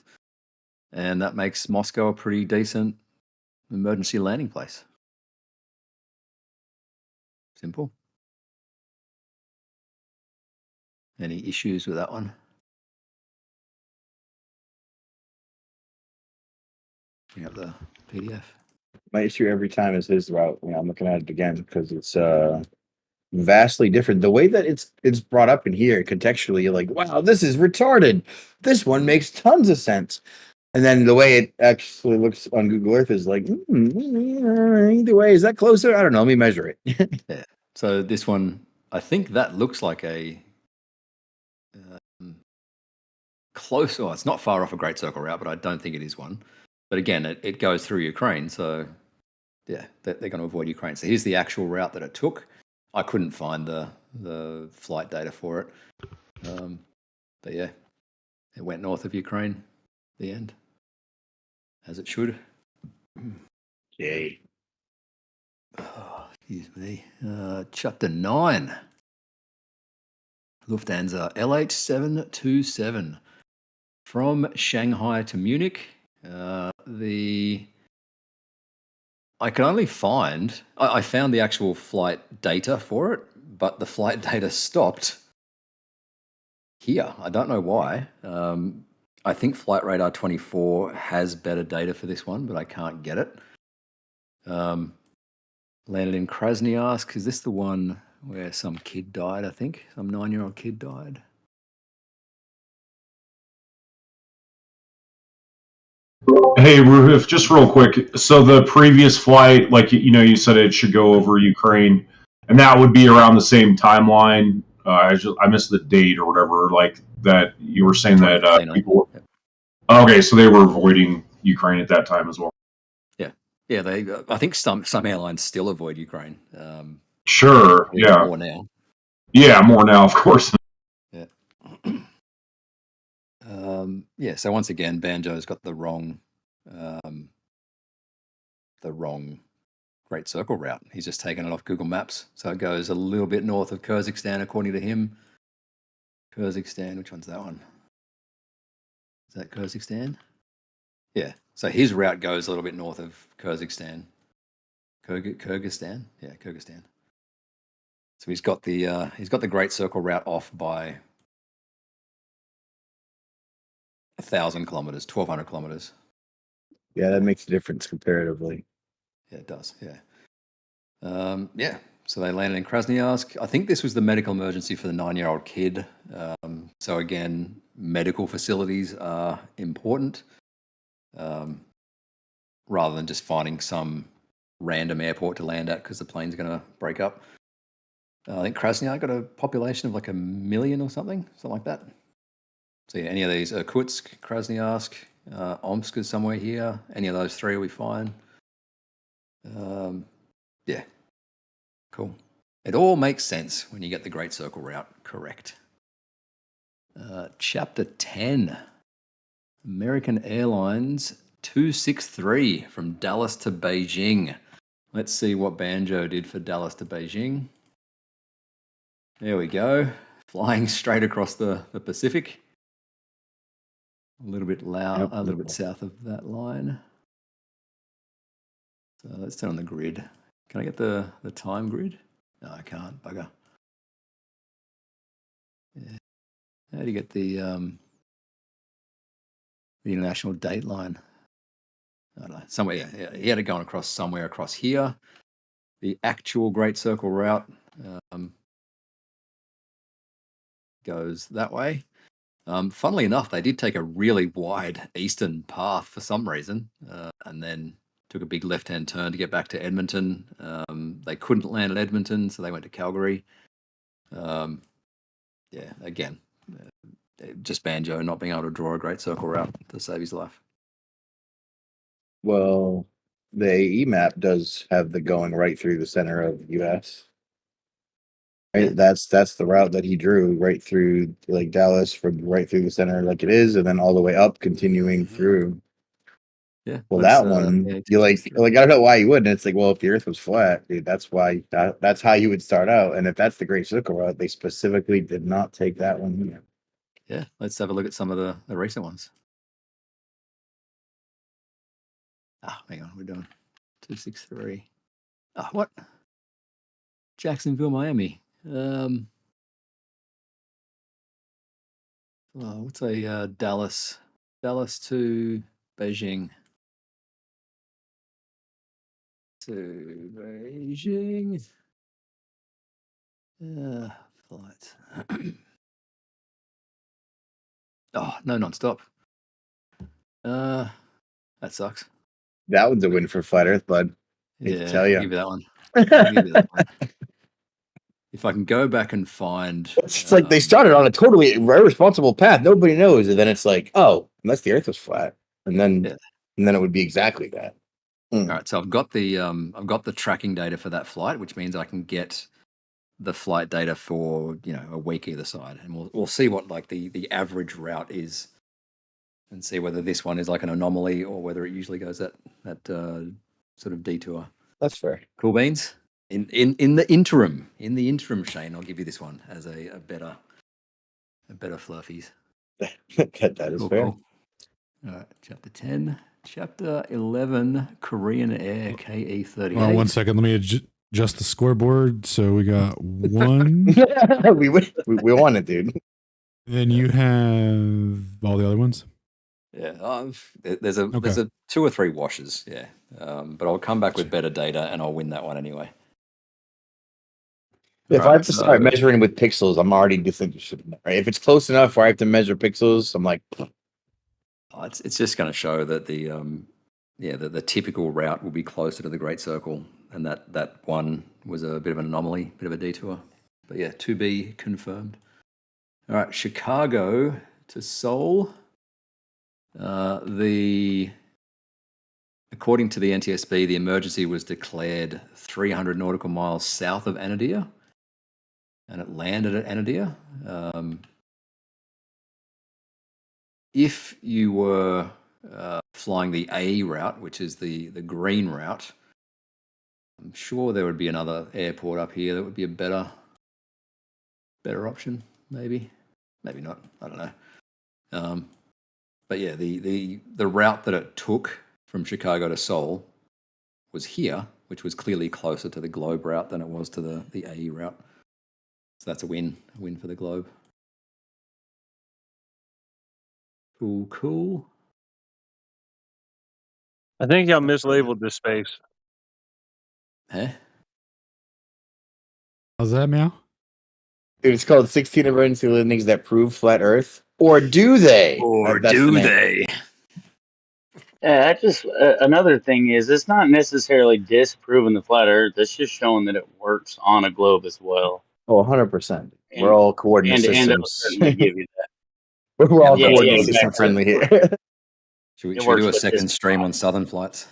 And that makes Moscow a pretty decent emergency landing place. Simple. Any issues with that one? You have the PDF. My issue every time is his route. I'm looking at it again because it's vastly different. The way that it's brought up in here contextually, you're like, wow, this is retarded. This one makes tons of sense. And then the way it actually looks on Google Earth is like, either way, is that closer? I don't know. Let me measure it. Yeah. So this one, I think that looks like a close, or it's not far off a Great Circle route, but I don't think it is one. But again, it goes through Ukraine, so yeah, they're going to avoid Ukraine. So here's the actual route that it took. I couldn't find the flight data for it, but yeah, it went north of Ukraine. The end, as it should. Yay. Oh, excuse me. Chapter 9. Lufthansa LH727 from Shanghai to Munich. I could only find, I found the actual flight data for it, but the flight data stopped here. I don't know why. I think Flight Radar 24 has better data for this one, but I can't get it. Landed in Krasnoyarsk. Is this the one where some kid died, I think? Some 9-year-old kid died. Hey, Ruhif, just real quick. So the previous flight, like, you said it should go over Ukraine, and that would be around the same timeline. I missed the date or whatever, like that you were saying that people. Yep. Okay, so they were avoiding Ukraine at that time as well. Yeah. They. I think some airlines still avoid Ukraine. Sure. Yeah. More now. Yeah, more now, of course. Yeah. Yeah. So once again, Banjo's got the wrong Great Circle route. He's just taken it off Google Maps. So it goes a little bit north of Kyrgyzstan, according to him. Kyrgyzstan, which one's that one? Is that Kyrgyzstan? Yeah. So his route goes a little bit north of Kyrgyzstan. Kyrgyzstan? Yeah, Kyrgyzstan. So he's got the Great Circle route off by 1,000 kilometers, 1,200 kilometers. Yeah, that makes a difference comparatively. Yeah, it does. Yeah. Yeah. So they landed in Krasnoyarsk. I think this was the medical emergency for the 9-year-old kid. So again, medical facilities are important, rather than just finding some random airport to land at because the plane's going to break up. I think Krasnoyarsk got a population of like 1 million or something like that. So yeah, any of these, Irkutsk, Krasnoyarsk, Omsk is somewhere here. Any of those three will be fine. Yeah, cool. It all makes sense when you get the Great Circle route correct. Chapter 10, American Airlines 263 from Dallas to Beijing. Let's see what Banjo did for Dallas to Beijing. There we go. Flying straight across the Pacific. A little bit loud, a little bit south of that line. So let's turn on the grid. Can I get the time grid? No, I can't. Bugger. Yeah. How do you get the international date line? I don't know. Somewhere, yeah. He had it going across somewhere across here. The actual Great Circle route goes that way. Funnily enough, they did take a really wide eastern path for some reason, and then took a big left-hand turn to get back to Edmonton. They couldn't land at Edmonton, so they went to Calgary. Yeah, again, just Banjo not being able to draw a great circle route to save his life. Well, the AE map does have the going right through the center of the US. Right? Yeah. That's the route that he drew right through like Dallas, from right through the center like it is, and then all the way up, continuing through. Yeah. Well, that's, that one, yeah, you like I don't know why you wouldn't. It's like, well, if the Earth was flat, dude, that's why that's how you would start out. And if that's the Great Circle Route, they specifically did not take that one here. Yeah, let's have a look at some of the recent ones. Hang on, we're doing 263. What? Jacksonville, Miami. What's a Dallas to Beijing? To Beijing. Flight. Oh, no nonstop. That sucks. That one's a win for Flat Earth, bud. Hate to tell I'll you. give you that one. I'll give you that one. If I can go back and find, It's like they started on a totally irresponsible path. Nobody knows, and then it's like, oh, unless the Earth was flat, and then it would be exactly that. All right, so I've got the tracking data for that flight, which means I can get the flight data for a week either side, and we'll see what like the average route is, and see whether this one is like an anomaly or whether it usually goes that sort of detour. That's fair. Cool beans. In the interim, Shane, I'll give you this one as a better fluffies. That is fair. Cool. All right, chapter 10. Chapter 11, Korean Air KE-38. Well, 1 second. Let me adjust the scoreboard. So we got one. we won it, dude. Then you have all the other ones. Yeah, there's a 2 or 3 washes. Yeah, but I'll come back with better data and I'll win that one anyway. If I have to start measuring with pixels, I'm already disinterested. Right? If it's close enough where I have to measure pixels, I'm like, it's just going to show that the typical route will be closer to the Great Circle, and that one was a bit of an anomaly, bit of a detour. But yeah, to be confirmed. All right, Chicago to Seoul. According to the NTSB, the emergency was declared 300 nautical miles south of Anadyr, and it landed at Anadyr. If you were flying the A route, which is the green route, I'm sure there would be another airport up here that would be a better option, maybe not. I don't know. But yeah, the route that it took from Chicago to Seoul was here, which was clearly closer to the Globe route than it was to the AE route. So that's a win for the Globe. Cool. I think y'all mislabeled this space. Huh? How's that, Meow? dude, it's called 16 emergency landings that prove flat Earth. Or do they? That's the name. Yeah, that just another thing is it's not necessarily disproving the flat Earth. It's just showing that it works on a globe as well. Oh, 100%. We're all coordinate and systems. it'll certainly give you that. We're all Yeah, coordinate yeah, system exactly. friendly here. Should we It do works a with second this stream on Southern flights?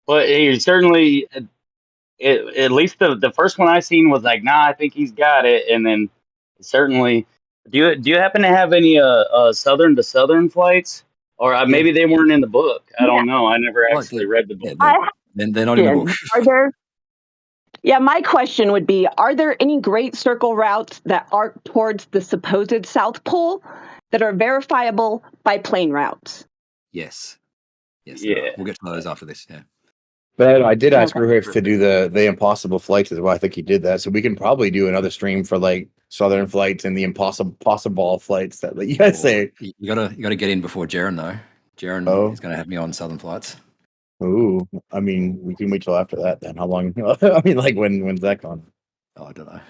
But certainly, at least the first one I seen was like, nah, I think he's got it. And then certainly, do you happen to have any southern to southern flights, or maybe they weren't in the book? I don't know. I never actually read the book. They're not in the book. Are there? Yeah, my question would be: are there any Great Circle routes that are towards the supposed South Pole that are verifiable by plane routes? Yes. Yeah. We'll get to those after this. Yeah. But I did ask Ruhif to do the impossible flights as well. I think he did that. So we can probably do another stream for like southern flights and the possible flights that you guys say. You gotta get in before Jaren though. Jaren is gonna have me on Southern flights. Ooh, I mean, we can wait till after that. Then how long? I mean, like when's that gone? Oh, I don't know.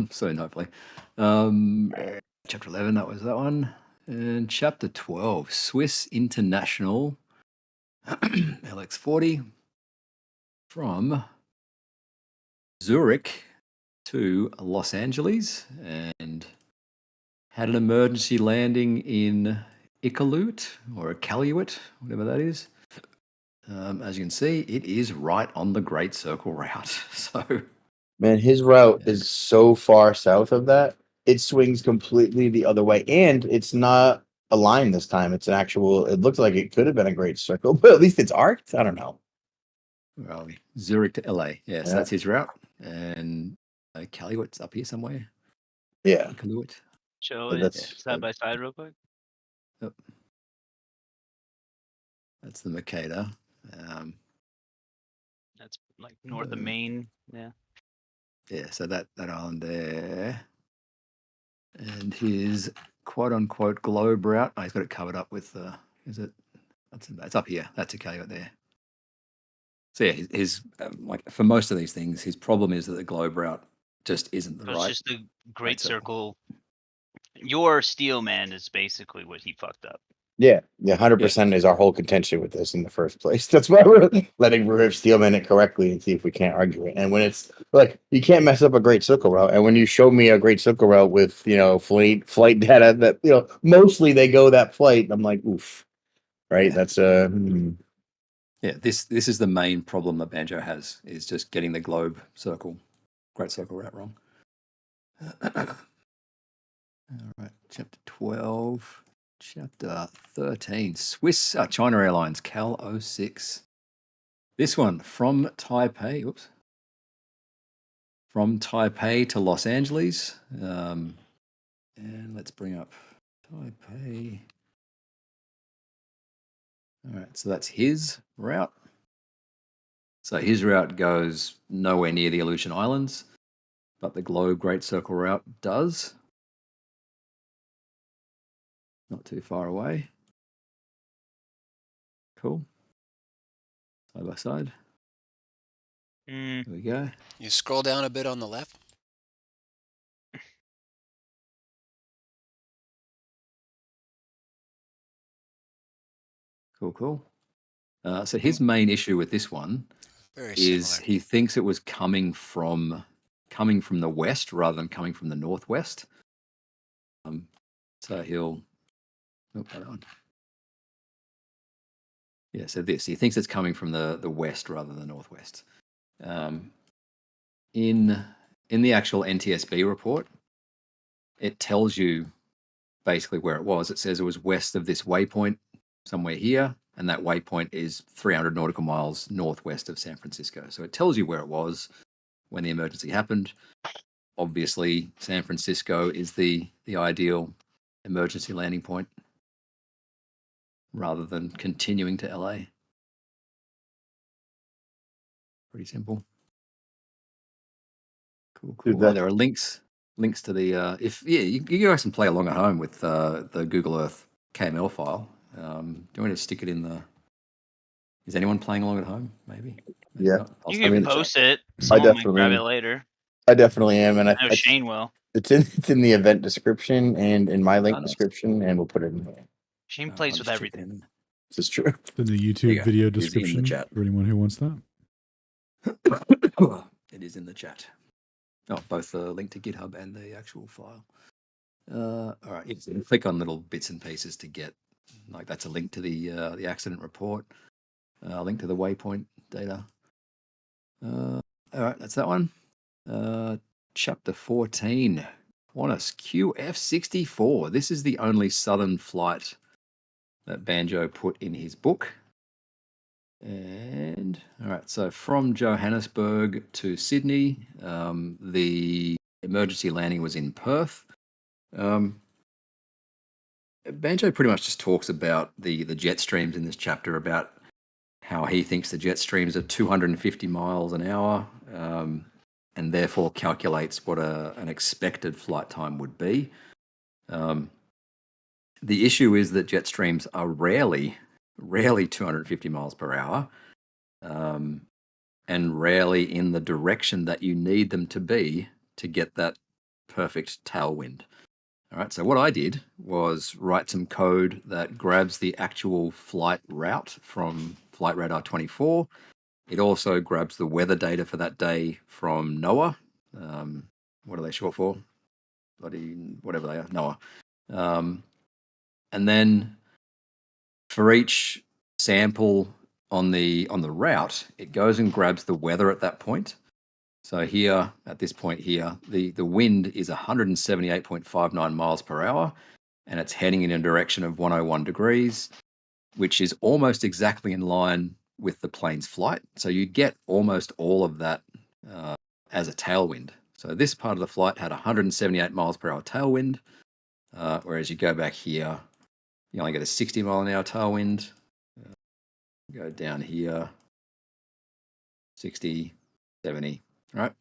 Soon, hopefully. chapter 11, that was that one. And chapter 12, Swiss International LX40 from Zurich to Los Angeles and had an emergency landing in Iqaluit or Iqaluit, whatever that is. As you can see, it is right on the Great Circle route. So, Man, his route is so far south of that. It swings completely the other way. And it's not a line this time. It's an actual, it looks like it could have been a great circle, but at least it's arced. I don't know. where are we? Zurich to LA. Yes, Yeah. that's his route. And Iqaluit's up here somewhere. Yeah. Iqaluit. Show So it that's side by side real quick. Yep. That's the Makeda. That's like north of Maine. Yeah. Yeah, so that island there. And his quote unquote globe route. Oh, he's got it covered up with it's up here. That's Iqaluit there. So yeah, his like for most of these things, his problem is that the globe route just isn't the So it's right. just the Great circle. Circle. Your steel man is basically what he fucked up. Yeah, 100% is our whole contention with this in the first place. That's why we're letting Ruhiv steelman it correctly and see if we can't argue it. And when it's like you can't mess up a great circle route, and when you show me a great circle route with flight data that mostly they go that flight, I'm like, oof, right? Yeah. That's Yeah, this is the main problem that Banjo has is just getting the globe circle, Great Circle route wrong. All right, chapter 12. Chapter 13, China Airlines, Cal 06. This one from Taipei, from Taipei to Los Angeles. And let's bring up Taipei. All right, so that's his route. So his route goes nowhere near the Aleutian Islands, but the Globe Great Circle route does. Not too far away. Cool. Side by side. There we go. You scroll down a bit on the left. Cool. So his main issue with this one Very is similar. he thinks it was coming from the west rather than coming from the northwest. So he'll hold on. Yeah, so he thinks it's coming from the west rather than the northwest. In the actual NTSB report, it tells you basically where it was. It says it was west of this waypoint, somewhere here, and that waypoint is 300 nautical miles northwest of San Francisco. So it tells you where it was when the emergency happened. Obviously, San Francisco is the ideal emergency landing point rather than continuing to LA. Pretty simple. Cool. Dude, There are links to the you guys can play along at home with the Google Earth KML file. Do you want to stick it in the? Is anyone playing along at home? Maybe yeah. not. You stick it in can the chat. post it. I Someone might grab it definitely later. am, and I know Shane will. It's in the event description and in my link Oh, nice. description, and we'll put it in there. Shane I'll plays just with check it everything. in. This is true. In the There you YouTube go. video It is in the description chat. for anyone who wants that. It is in the chat. Oh, both the link to GitHub and the actual file. All right, you can click on little bits and pieces to get, like that's a link to the accident report, a link to the waypoint data. All right, that's that one. Chapter 14, Qantas QF64. This is the only southern flight that Banjo put in his book. And all right, so from Johannesburg to Sydney, the emergency landing was in Perth. Banjo pretty much just talks about the jet streams in this chapter, about how he thinks the jet streams are 250 miles an hour, and therefore calculates what an expected flight time would be. The issue is that jet streams are rarely 250 miles per hour, and rarely in the direction that you need them to be to get that perfect tailwind. All right, so what I did was write some code that grabs the actual flight route from Flight Radar 24. It also grabs the weather data for that day from NOAA. What are they short for? Whatever they are, NOAA. And then for each sample on the route, it goes and grabs the weather at that point. So here, at this point here, the wind is 178.59 miles per hour, and it's heading in a direction of 101 degrees, which is almost exactly in line with the plane's flight. So you get almost all of that as a tailwind. So this part of the flight had 178 miles per hour tailwind, whereas you go back here, you only get a 60 mile an hour tailwind. Go down here, 60, 70, right?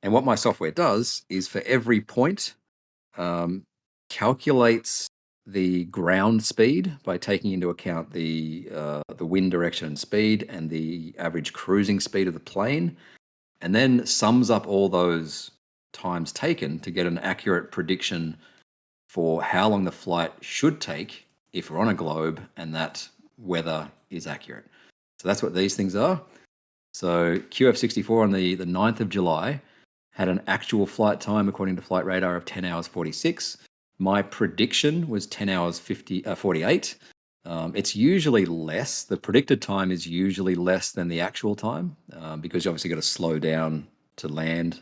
And what my software does is for every point, calculates the ground speed by taking into account the wind direction and speed and the average cruising speed of the plane, and then sums up all those times taken to get an accurate prediction for how long the flight should take if we're on a globe and that weather is accurate. So that's what these things are. So QF64 on the 9th of July had an actual flight time, according to Flight Radar, of 10 hours 46. My prediction was 10 hours 48. It's usually less. The predicted time is usually less than the actual time because you obviously got to slow down to land.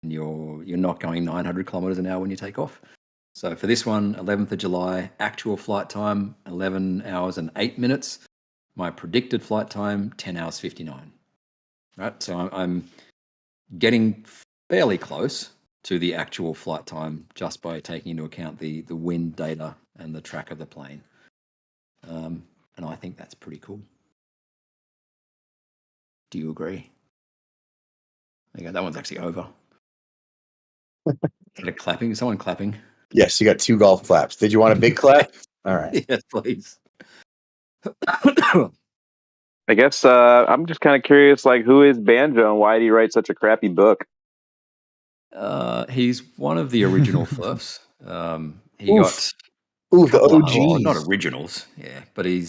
And you're not going 900 kilometers an hour when you take off. So for this one, 11th of July, actual flight time, 11 hours and 8 minutes. My predicted flight time, 10 hours 59. Right, so I'm getting fairly close to the actual flight time just by taking into account the wind data and the track of the plane. And I think that's pretty cool. Do you agree? Okay, that one's actually over. Is that a clapping? Is someone clapping? Yes, you got 2 golf claps. Did you want a big clap? All right. Yes, please. I guess I'm just kind of curious, like, who is Banjo and why did he write such a crappy book? He's one of the original FLRFs. He Oof. got Ooh, the well, not OGs. originals, yeah, but he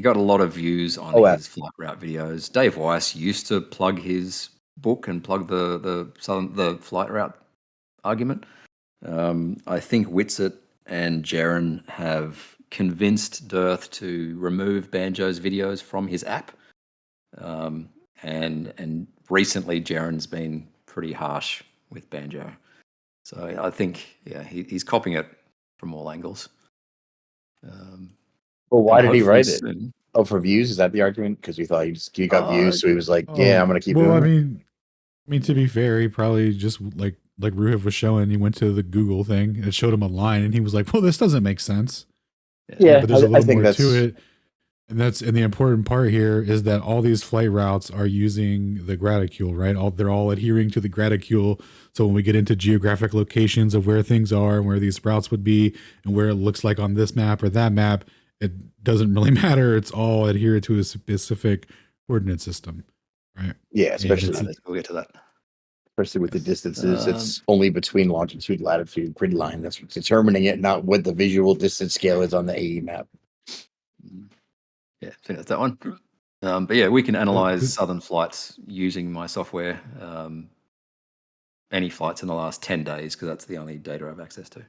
got a lot of views on Oh, his flight route videos. Dave Weiss used to plug his book and plug the flight route argument. I think Whitsett and Jaren have convinced Dearth to remove Banjo's videos from his app. And recently Jaren's been pretty harsh with Banjo. So I think, yeah, he's copying it from all angles. Well, why and did he hopefully write it? soon- Oh, for views? Is that the argument? Because he thought he got views, so he was like, "Yeah, I'm gonna keep well, doing I it." mean, to be fair, he probably just like Ruhiv was showing. He went to the Google thing and it showed him a line, and he was like, "Well, this doesn't make sense." Yeah, but there's a I little think more that's to it, and the important part here is that all these flight routes are using the graticule, right? They're all adhering to the graticule. So when we get into geographic locations of where things are and where these routes would be and where it looks like on this map or that map, it doesn't really matter. It's all adhered to a specific coordinate system, right? Yeah, And especially we'll get to that. Especially with the distances, it's only between longitude, latitude, grid line. That's what's determining it, not what the visual distance scale is on the AE map. Yeah, I think that's that one. But yeah, we can analyze southern flights using my software. Any flights in the last 10 days, because that's the only data I have access to.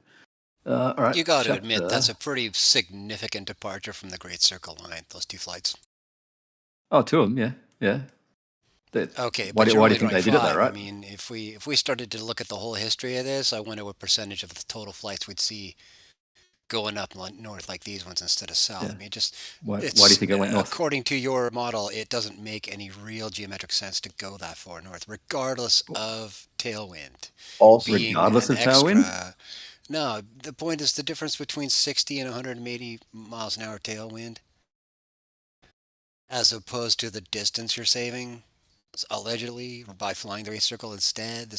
All right. You got to admit, that's a pretty significant departure from the Great Circle Line, those 2 flights. Oh, 2 of them, yeah. Yeah. Okay, why but do you're you only think they drawing did it 5. though, right? I mean, if we started to look at the whole history of this, I wonder what percentage of the total flights we'd see going up north like these ones instead of south. Yeah. I mean, just Why do you think it went north? according to your model, it doesn't make any real geometric sense to go that far north, regardless of tailwind. Also, regardless of tailwind? No, the point is the difference between 60 and 180 miles an hour tailwind, as opposed to the distance you're saving, allegedly, by flying the Great Circle instead.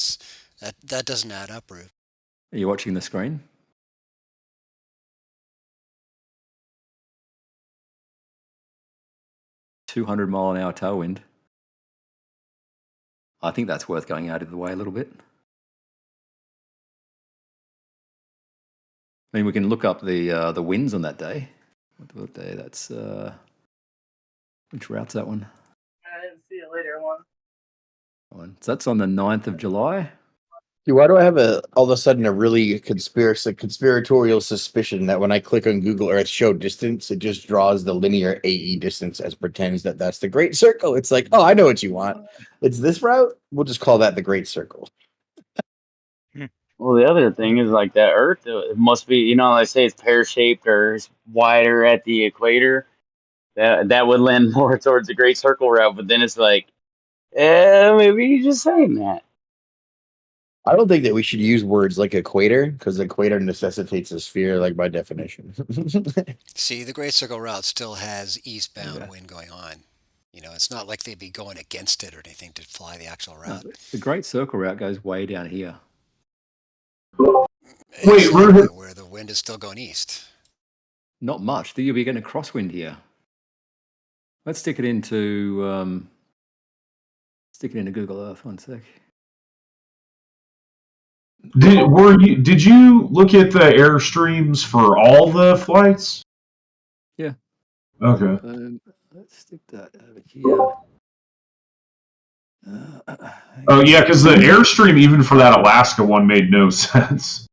That doesn't add up, Rube. Are you watching the screen? $200 mile an hour tailwind. I think that's worth going out of the way a little bit. I mean, we can look up the winds on that day. What day? That's which route's that one? I didn't see it later one. So that's on the 9th of July. Dude, why do I have all of a sudden a really conspiratorial suspicion that when I click on Google Earth show distance, it just draws the linear AE distance as pretends that that's the Great Circle? It's like, oh, I know what you want. It's this route. We'll just call that the Great Circle. Well, the other thing is like that Earth, it must be, they say it's pear shaped or it's wider at the equator. That would lend more towards the Great Circle route, but then it's like, maybe you're just saying that. I don't think that we should use words like equator because equator necessitates a sphere, like by definition. See, the Great Circle route still has eastbound wind going on. It's not like they'd be going against it or anything to fly the actual route. No, the Great Circle route goes way down here. Wait, where the wind is still going east. Not much. You'll be getting a crosswind here. Let's stick it into Google Earth. 1 sec. Did you look at the airstreams for all the flights? Yeah. Okay. Let's stick that over here. Oh yeah, because the airstream even for that Alaska one made no sense.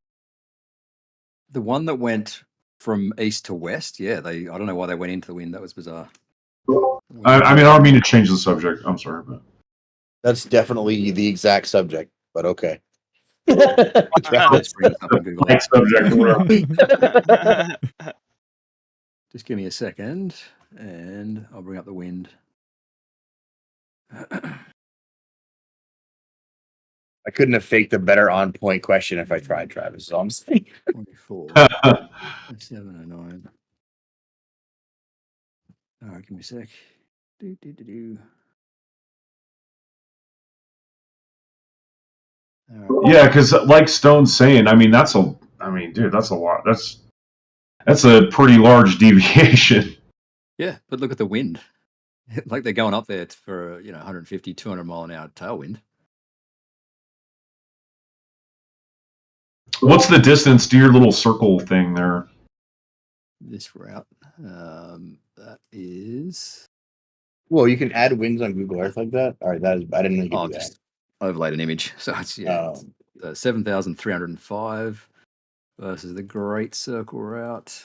The one that went from east to west, I don't know why they went into the wind. That was bizarre. I mean, I don't mean to change the subject. I'm sorry, but That's definitely the exact subject, but okay. Next subject. Just give me a second, and I'll bring up the wind. I couldn't have faked a better on-point question if I tried, Travis. So I'm saying 24, 709. All right, give me a sec. Yeah, because like Stone's saying, I mean, that's a lot. That's a pretty large deviation. Yeah, but look at the wind. Like they're going up there for 150, 200 mile an hour tailwind. What's the distance to your little circle thing there? This route, that is. Well, you can add winds on Google Earth like that. All right, I didn't know you could do Just that. overlaid an image, so it's 7,305 versus the Great Circle route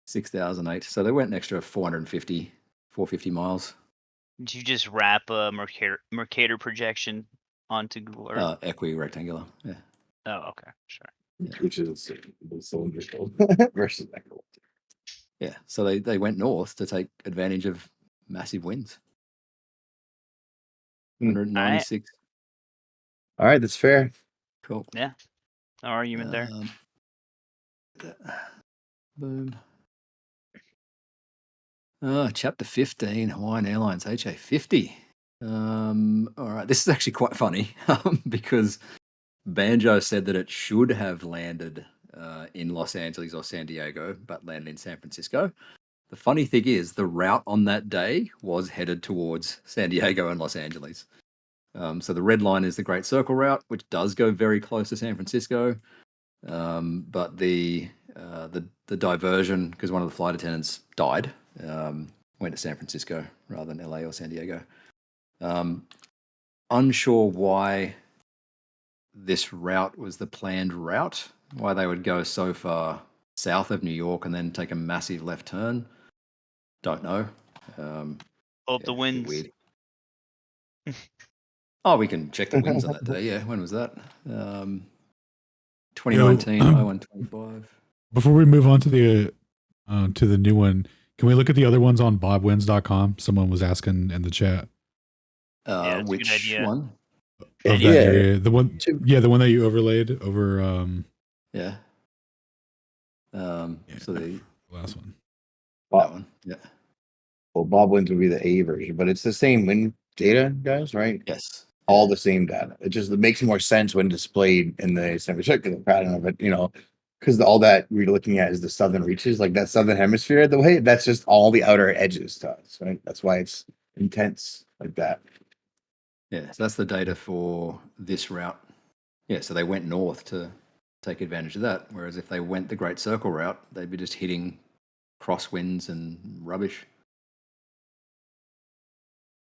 6,008. So they went an extra 450 miles. Did you just wrap a Mercator projection onto Google Earth? Equi-rectangular, yeah. Oh, okay, sure. Yeah. Which is cylindrical versus equal. Yeah, so they went north to take advantage of massive winds. 196. All right, that's fair. Cool. Yeah. No argument there. Boom. Chapter 15, Hawaiian Airlines HA50. All right, this is actually quite funny because Banjo said that it should have landed in Los Angeles or San Diego, but landed in San Francisco. The funny thing is, the route on that day was headed towards San Diego and Los Angeles. So the red line is the Great Circle route, which does go very close to San Francisco. But the diversion, because one of the flight attendants died, went to San Francisco rather than LA or San Diego. Unsure why this route was the planned route, why they would go so far south of New York and then take a massive left turn. Don't know. Hope the winds. Weird. Oh, we can check the winds on that day. Yeah, when was that? 2019, 0125. Before we move on to the new one, can we look at the other ones on bobwinds.com? Someone was asking in the chat. Which one? Of that area. The one the one that you overlaid over Yeah. So the last one. That one. Yeah. Well, Bob Winds would be the A version, but it's the same wind data, guys, right? Yes. All the same data. It makes more sense when displayed in the San Francisco pattern of it, because all that we're looking at is the southern reaches, like that southern hemisphere. The way that's just all the outer edges to us, right? That's why it's intense like that. Yeah, so that's the data for this route. Yeah, so they went north to take advantage of that. Whereas if they went the Great Circle route, they'd be just hitting crosswinds and rubbish.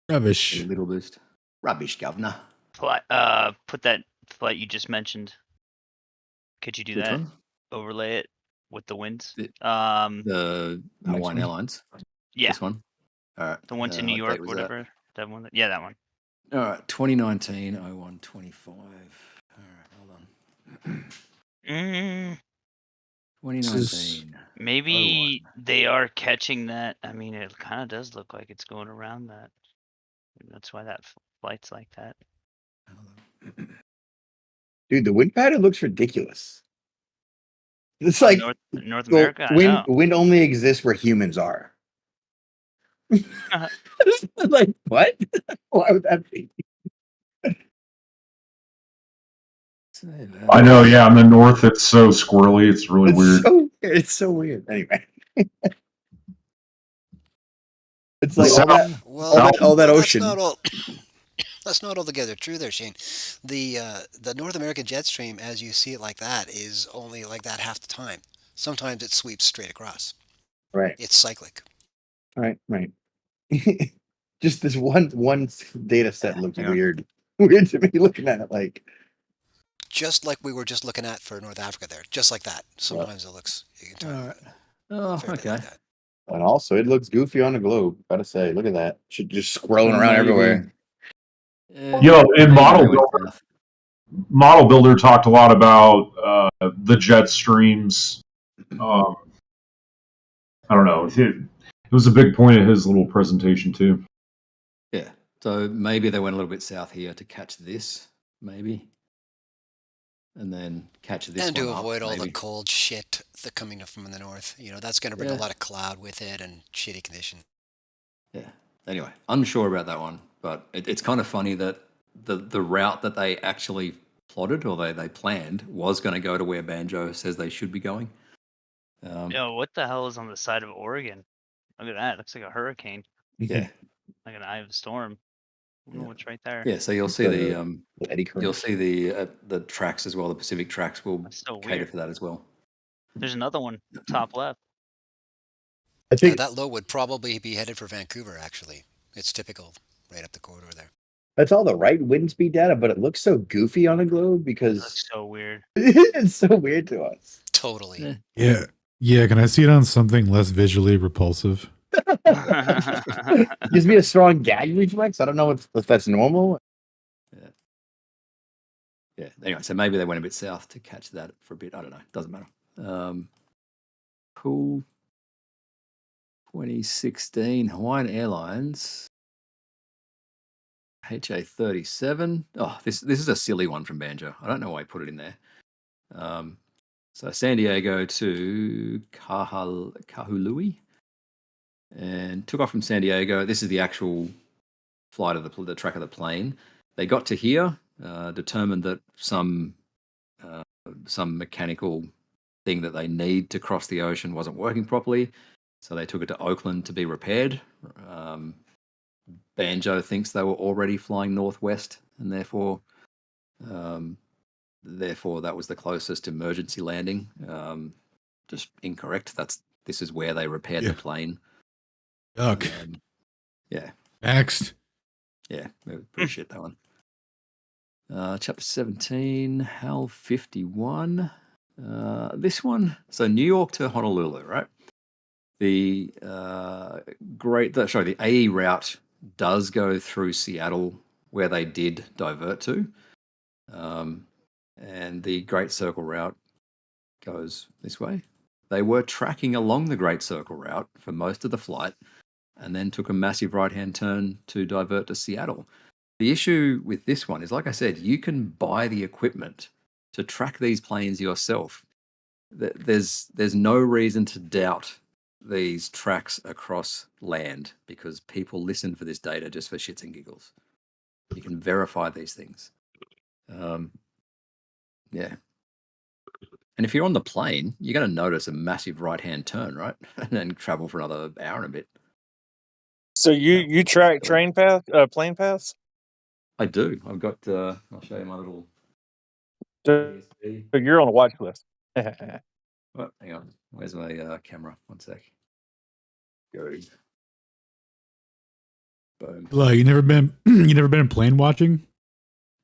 Rubbish. A little boost. Rubbish, governor. Put that flight you just mentioned. Could you do Which that? one? Overlay it with the winds. The Next Hawaiian one. Airlines. Yeah, This one. All right. the one to New What York, date was whatever. That one. Yeah, that one. All right. 2019 0125. All right. Hold on. Mm, 2019. maybe they are catching that. I mean, it kind of does look like it's going around that. That's why that flight's like that. Dude, the wind pattern looks ridiculous. It's like North America. I know. wind only exists where humans are. Like what? Why would that be? I know, yeah. In the north, it's so squirrely. It's really weird. It's so weird. Anyway, it's The like all that, Well, all that well, ocean. That's not altogether true there, Shane. The North American jet stream, as you see it like that, is only like that half the time. Sometimes it sweeps straight across. Right. It's cyclic. Right. Just this one data set looked weird. Weird to me looking at it like. Just like we were just looking at for North Africa there. Just like that. Sometimes it looks. You can tell. Oh, okay. And also, it looks goofy on the globe. Gotta say, look at that. Should just scrolling around everywhere. In Model Builder talked a lot about the jet streams. I don't know. It was a big point of his little presentation too. Yeah. So maybe they went a little bit south here to catch this, maybe. And then catch this and one to up, avoid all the maybe. cold shit that coming from the north. That's going to bring a lot of cloud with it and shitty condition. Yeah. Anyway, unsure about that one, but it's kind of funny that the route that they actually plotted or they planned was going to go to where Banjo says they should be going. Yo, what the hell is on the side of Oregon? Look at that. It looks like a hurricane. Yeah. Like an eye of the storm. I don't know what's right there. Yeah, so you'll see the eddy current. you'll see the tracks as well. The Pacific tracks will so cater weird. for that as well. There's another one top left. I think that low would probably be headed for Vancouver. Actually, it's typical right up the corridor there. That's all the right wind speed data, but it looks so goofy on a globe because That's so weird. it's so weird to us. Totally. Yeah. Can I see it on something less visually repulsive? Gives me a strong gag reflex. I don't know if that's normal. Yeah. Anyway, so maybe they went a bit south to catch that for a bit. I don't know. Doesn't matter. Cool. 2016 Hawaiian Airlines HA37. Oh, this is a silly one from Banjo. I don't know why he put it in there. So San Diego to Kahului and took off from San Diego. This is the actual flight of the track of the plane. They got to here, determined that some mechanical thing that they need to cross the ocean wasn't working properly. So they took it to Oakland to be repaired. Banjo thinks they were already flying northwest, and therefore that was the closest emergency landing. Just incorrect. This is where they repaired the plane. Yuck. Yeah. Next. Yeah, pretty shit that one. Chapter 17, HAL 51. This one, so New York to Honolulu, right? The the AE route does go through Seattle, where they did divert to, and the Great Circle route goes this way. They were tracking along the Great Circle route for most of the flight, and then took a massive right-hand turn to divert to Seattle. The issue with this one is, like I said, you can buy the equipment to track these planes yourself. There's no reason to doubt these tracks across land because people listen for this data just for shits and giggles. You can verify these things. Yeah. And if you're on the plane, you're going to notice a massive right-hand turn, right? And then travel for another hour and a bit. So you track plane paths? I do. I've got. I'll show you my little So you're on a watch list. Oh, hang on. Where's my camera? One sec. Go. Boom. Like, you never been plane watching?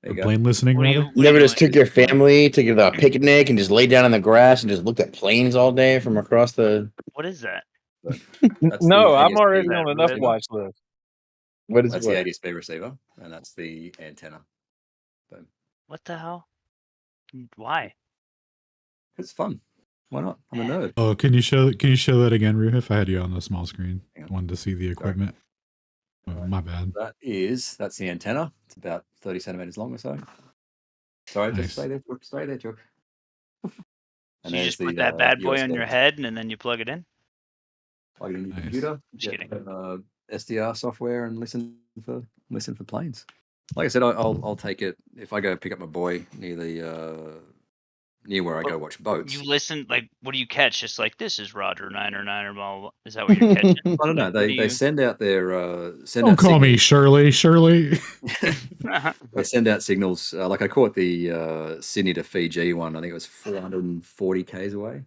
There Or you go. plane listening, What are rather? you You never doing? just took your family to get a picnic and just laid down on the grass and just looked at planes all day from across the. What is that? That's No, the I'm ADSB already on enough receiver. watch list. What is That's what? the ADSB receiver, and that's the antenna. Boom. What the hell? Why? It's fun. Why not? I'm a nerd. Oh, can you show that again, Ruhif? I had you on the small screen. Hang on. Wanted to see the equipment. Oh, Alright. my bad. That's the antenna. It's about 30 centimeters long or so. Sorry, Nice. just stay there, Chuck. Stay there, Chuck. So you just put that bad boy on your head and then you plug it in? Plug it in your Nice. computer. Just get, kidding. SDR software and listen for planes. Like I said, I'll take it if I go pick up my boy near the near where I go watch boats. You listen, like, what do you catch? Just like, this is Roger, Niner, blah, blah, blah. Is that what you're catching? I don't know. Like, what do They you- send out their Don't call me Shirley. Shirley. They send out signals. Like I caught the Sydney to Fiji one. I think it was 440 k's away.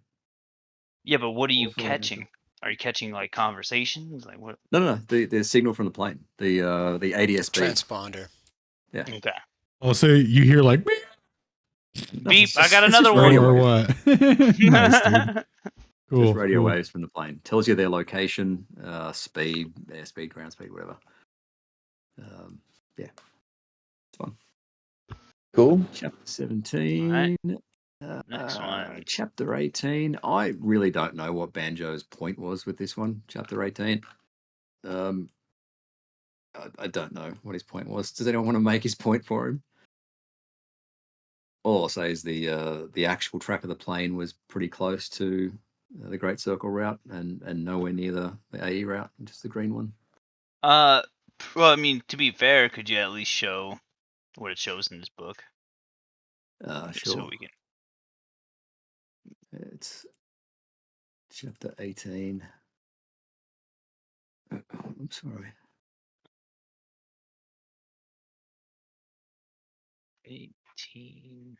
Yeah, but what are you Also- catching? Are you catching like conversations? Like what? No. The signal from the plane. The ADSB. Transponder. Yeah. Okay. Oh, so you hear like beep, Beep! I got It's another just one. radio or waves. what? Nice, dude. Cool. Just radio cool. waves from the plane. Tells you their location, speed, airspeed, ground speed, whatever. Yeah. It's fun. Cool. Chapter 17. Next one. Chapter 18. I really don't know what Banjo's point was with this one. Chapter 18. I don't know what his point was. Does anyone want to make his point for him? All I'll say is the actual track of the plane was pretty close to the Great Circle route and nowhere near the AE route, just the green one. Well, I mean, to be fair, could you at least show what it shows in this book? Just Sure. So we can. It's chapter 18. I'm sorry. 18.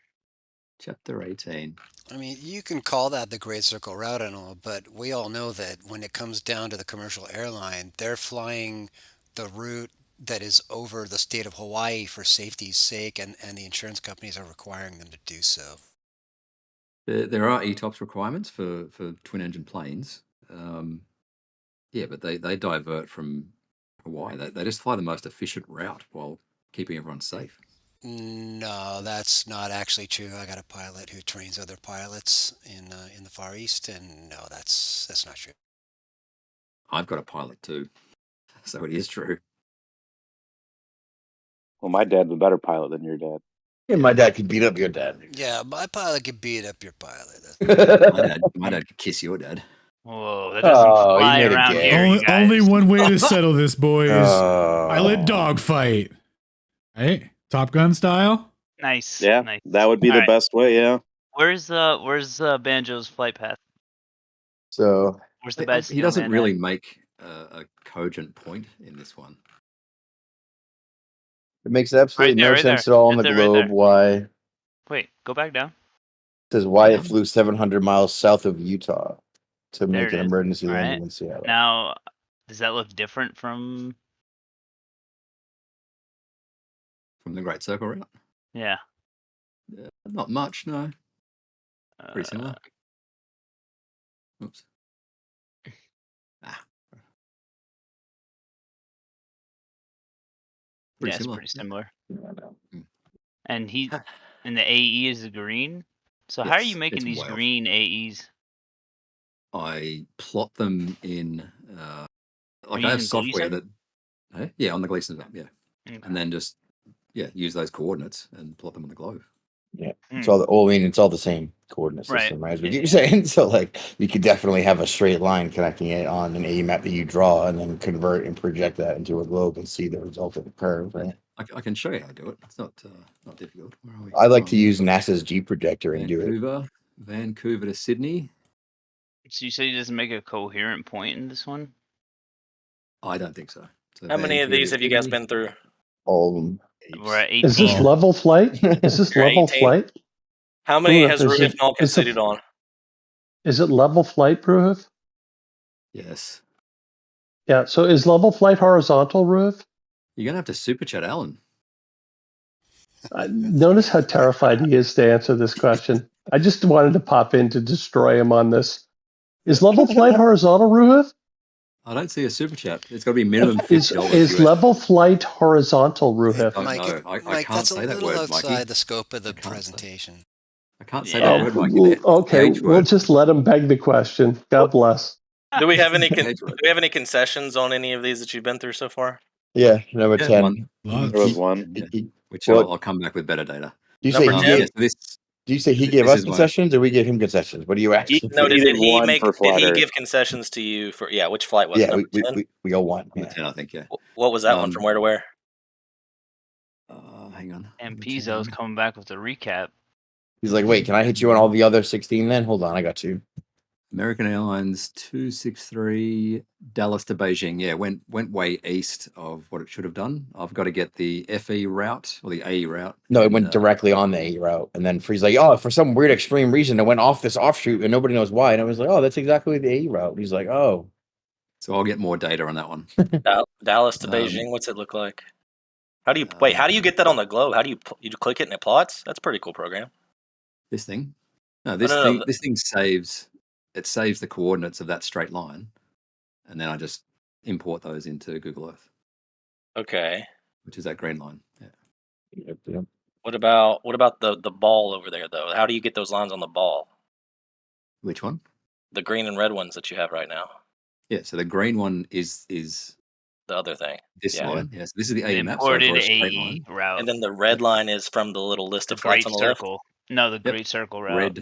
Chapter 18. I mean, you can call that the Great Circle Route and all, but we all know that when it comes down to the commercial airline, they're flying the route that is over the state of Hawaii for safety's sake, and the insurance companies are requiring them to do so. There are ETOPS requirements for twin engine planes. Yeah, but they divert from Hawaii. They just fly the most efficient route while keeping everyone safe. No, that's not actually true. I got a pilot who trains other pilots in the Far East, and no, that's not true. I've got a pilot too, so it is true. Well, my dad's a better pilot than your dad. Yeah, my dad could beat up your dad. Yeah, my pilot could beat up your pilot. That's My dad could kiss your dad. Whoa, that doesn't Oh, you fly made it around gay. here, you Only guys. one way to settle this, boys. Oh. Pilot dogfight. Right? Top Gun style. Nice. Yeah, Nice. that would be the Alright. best way. Yeah. Where's Banjo's flight path? So Where's the bad He doesn't snowman really at? make a cogent point in this one. it makes absolutely Right no there, sense at all on the That's it right globe there. why it Wait, go back down. says why it flew 700 miles south of Utah to make There an it is. emergency landing Alright. in Seattle. Now, does that look different from? From the Great Circle route? Yeah. Not much, no. Pretty similar. Oops. Pretty Yeah, it's similar. pretty similar. Mm. And and the AE is the green. So how are Yes, you making it's these way off. green AEs? I plot them in like you I have using software Gleason? that yeah, on the Gleason map, yeah. Okay. And then just use those coordinates and plot them on the globe. Yeah, it's Hmm. all it's all the same coordinate Right. system, right? As we Yeah, keep saying. So like you could definitely have a straight line connecting it on an AE map that you draw and then convert and project that into a globe and see the resultant curve, right? I can show you how to do it. It's not difficult. Where are we? I like to Oh, use NASA's G projector and do it. Vancouver to Sydney. So you say he doesn't make a coherent point in this one? I don't think so. So How many of Vancouver these to have you guys Sydney, been through? All of them. We're at Is this 18. level flight? Is this You're level 18. flight? How many Ruhif, has is Ruhif it not is conceded it on? is it level flight, Ruhif? Yes. Yeah. So is level flight horizontal, Ruhif? You're gonna have to super chat Alan. Notice how terrified he is to answer this question. I just wanted to pop in to destroy him on this. Is level flight horizontal, Ruhif? I don't see a super chat. It's got to be minimum Is $50 is US. level flight horizontal, Ruhif? Don't Mike, know. I Mike, can't that's a say that little word, outside Mikey. the scope of the I can't say. presentation. I can't say that Yeah. word, Mikey. Oh, The okay, H we'll word. just let him beg the question. God bless. Do we have any The H word. concessions on any of these that you've been through so far? Yeah, number Yeah, 10. one. There was one. Which Well, I'll come back with better data. do you say Number he 10? gave? Do you say he gave this us is my concessions, or we gave him concessions? What do you ask? No, He did one for did flat he Earth. give concessions to you for which flight was it? Yeah, Number 10? we go one. Number 10, I think. Yeah. What was that one from where to where? Hang on. And Pizzo's coming back with a recap. He's like, wait, can I hit you on all the other 16 then? Hold on, I got you. American Airlines 263 Dallas to Beijing. Yeah, went way east of what it should have done. I've got to get the FE route or the AE route. No, it went directly on the A route. And then Free's like, oh, for some weird extreme reason, it went off this offshoot and nobody knows why. And I was like, oh, that's exactly the A route. And he's like, oh. So I'll get more data on that one. Dallas to Beijing. What's it look like? How do you get that on the globe? How do you click it and it plots? That's a pretty cool program. This thing? No, no. this thing saves the coordinates of that straight line, and then I just import those into Google Earth. Okay. Which is that green line. Yeah. Yep. What about the ball over there though? How do you get those lines on the ball? Which one? The green and red ones that you have right now. Yeah, so the green one is the other thing. This Yeah. line. Yes, this is the AE map. So Imported for a straight AE line. route. And then the red line is from the little list The of flights Great on the left. Circle. No, the Great Circle route.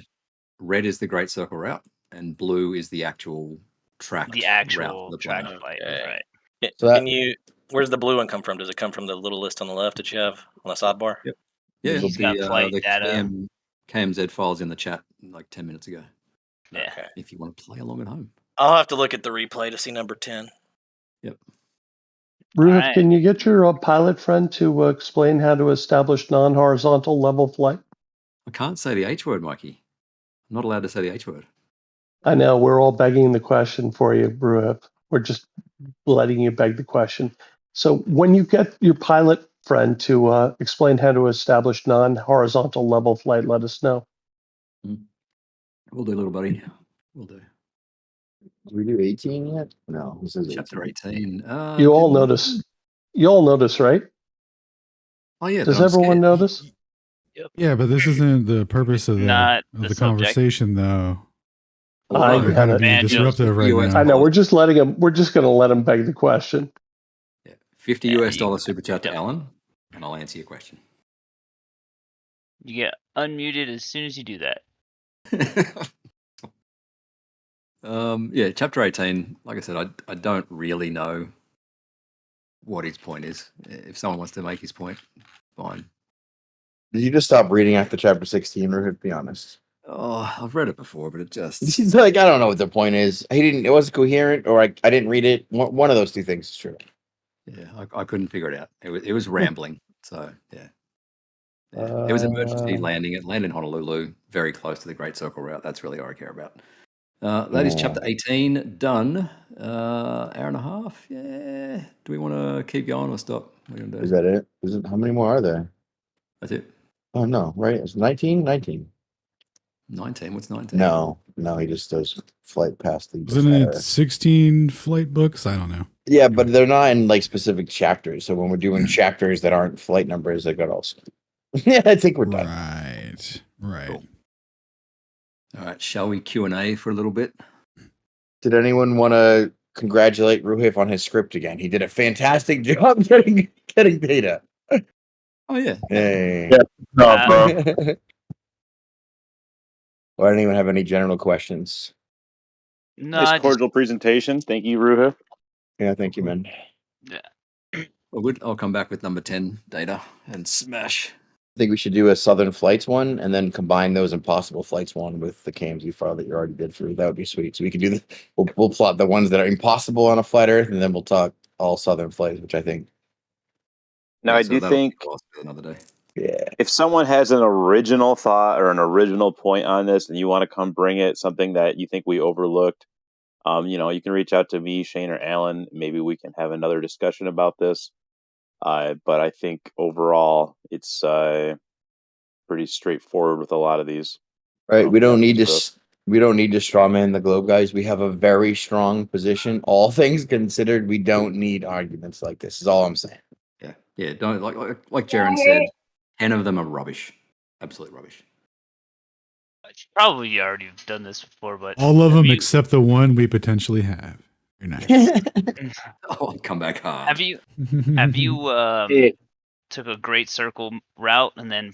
Red is the Great Circle route, and blue is the actual tracked The route actual of the track plane. flight. Okay. Right. Yeah, So that- can you? Where's the blue one come from? Does it come from the little list on the left that you have on the sidebar? Yep. Yeah, He's got flight the data. KMZ files in the chat like 10 minutes ago. Yeah. Okay. If you want to play along at home. I'll have to look at the replay to see number 10. Yep. Ruhif, right. can you get your pilot friend to explain how to establish non-horizontal level flight? I can't say the H word, Mikey. I'm not allowed to say the H word. I know we're all begging the question for you, Ruhif. We're just letting you beg the question. So when you get your pilot friend to explain how to establish non-horizontal level flight, let us know. We'll do, little buddy. We'll do. Did we do 18 yet? No, this is Chapter 18. You all notice. You all notice, right? Oh yeah. Does everyone notice? Yeah, but this isn't the purpose of Not the the subject. conversation, though. I We're get kind of it. being Banjos. disruptive right now. I know. We're just letting him. We're just going to let him beg the question. $50 US super chat to Alan, and I'll answer your question. You get unmuted as soon as you do that. Yeah, chapter 18, like I said, I don't really know what his point is. If someone wants to make his point, fine. Did you just stop reading after chapter 16, or be honest? Oh, I've read it before, but it just... He's like, I don't know what the point is. It wasn't coherent, or I didn't read it. One of those two things is true. Yeah, I couldn't figure it out. It was rambling, so yeah. It was emergency landing. It landed in Honolulu, very close to the Great Circle route. That's really all I care about. That is chapter 18 done. Hour and a half. Yeah. Do we want to keep going or stop? What are we gonna do? Is that it? How many more are there? That's it. Oh no, right? It's 19? 19. 19. What's 19? No, he just does flight past the. Isn't it 16 flight books? I don't know. Yeah, but they're not in like specific chapters. So when we're doing chapters that aren't flight numbers, they got also. Yeah, I think we're done. Right. Cool. All right. Shall we Q&A for a little bit? Did anyone want to congratulate Ruhif on his script again? He did a fantastic job getting data. Oh yeah. Hey. Yeah. No, bro. Or anyone have any general questions? No, Nice cordial presentation. Thank you, Ruhif. Yeah, thank you, man. Yeah. Well, good. I'll come back with number 10 data and smash. I think we should do a Southern Flights one and then combine those Impossible Flights one with the KMZ file that you already did for. That would be sweet. So we can do we'll plot the ones that are impossible on a flat Earth, and then we'll talk all Southern flights, which I think. Now, I do think another day. Yeah. If someone has an original thought or an original point on this, and you want to come bring it, something that you think we overlooked, you can reach out to me, Shane, or Alan. Maybe we can have another discussion about this. But I think overall, it's pretty straightforward with a lot of these. Right. We don't need to. stuff. We don't need to strawman the globe, guys. We have a very strong position. All things considered, we don't need arguments like this. Is all I'm saying. Yeah. Don't like Jaren said. 10 of them are rubbish. Absolute rubbish. Probably already done this before, but All of have them you, except the one we potentially have. Very nice. Oh, come back hard. have you took a great circle route and then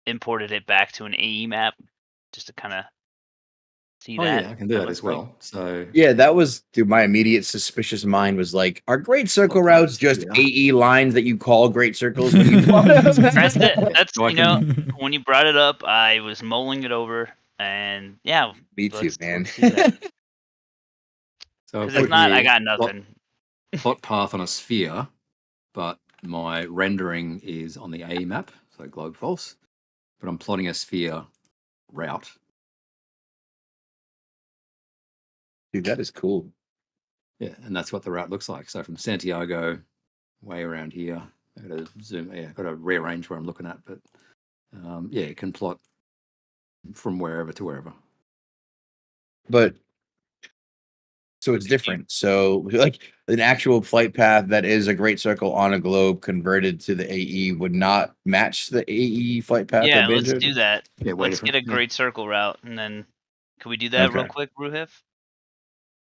imported it back to an AE map just to kind of see Oh that? yeah, I can do that looks as well. So Yeah, that was dude. My immediate suspicious mind was like, are great circle routes just AE lines that you call great circles when you plot them? That's it. That's So I you know, can- when you brought it up, I was mulling it over, and yeah, Me too, man. let's do that. So I 'Cause if put not, I here got nothing. plot path on a sphere, but my rendering is on the AE map, so globe false. But I'm plotting a sphere route. Dude, that is cool. Yeah, and that's what the route looks like. So from Santiago, way around here. I got to zoom. Yeah, got to rearrange where I'm looking at, but yeah, it can plot from wherever to wherever. But so it's different. So like an actual flight path that is a great circle on a globe converted to the AE would not match the AE flight path. Yeah, that let's Banjo do did? that. Yeah, way Let's get different. a great circle route, and then can we do that real Okay. quick, Ruhif?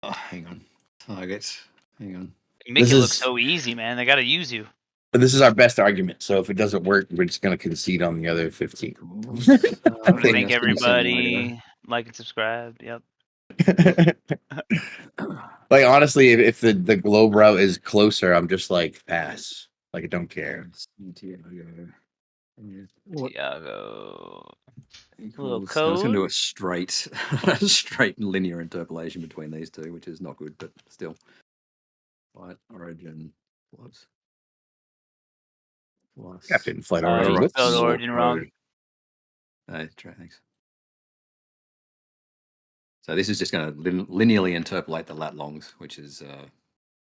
Oh, hang on. Target. Hang on. You make This it look is- so easy, man. They got to use you. But this is our best argument. So if it doesn't work, we're just going to concede on the other 15. I want to thank everybody. Like and subscribe. Yep. Like honestly, if the globe route is closer, I'm just like pass. Like I don't care. Tiago. Little code. I was going to do a straight, straight and linear interpolation between these two, which is not good, but still. Flight origin plus. Captain Flight You Origin. spelled origin wrong. Thanks. So this is just going to linearly interpolate the lat longs, which is,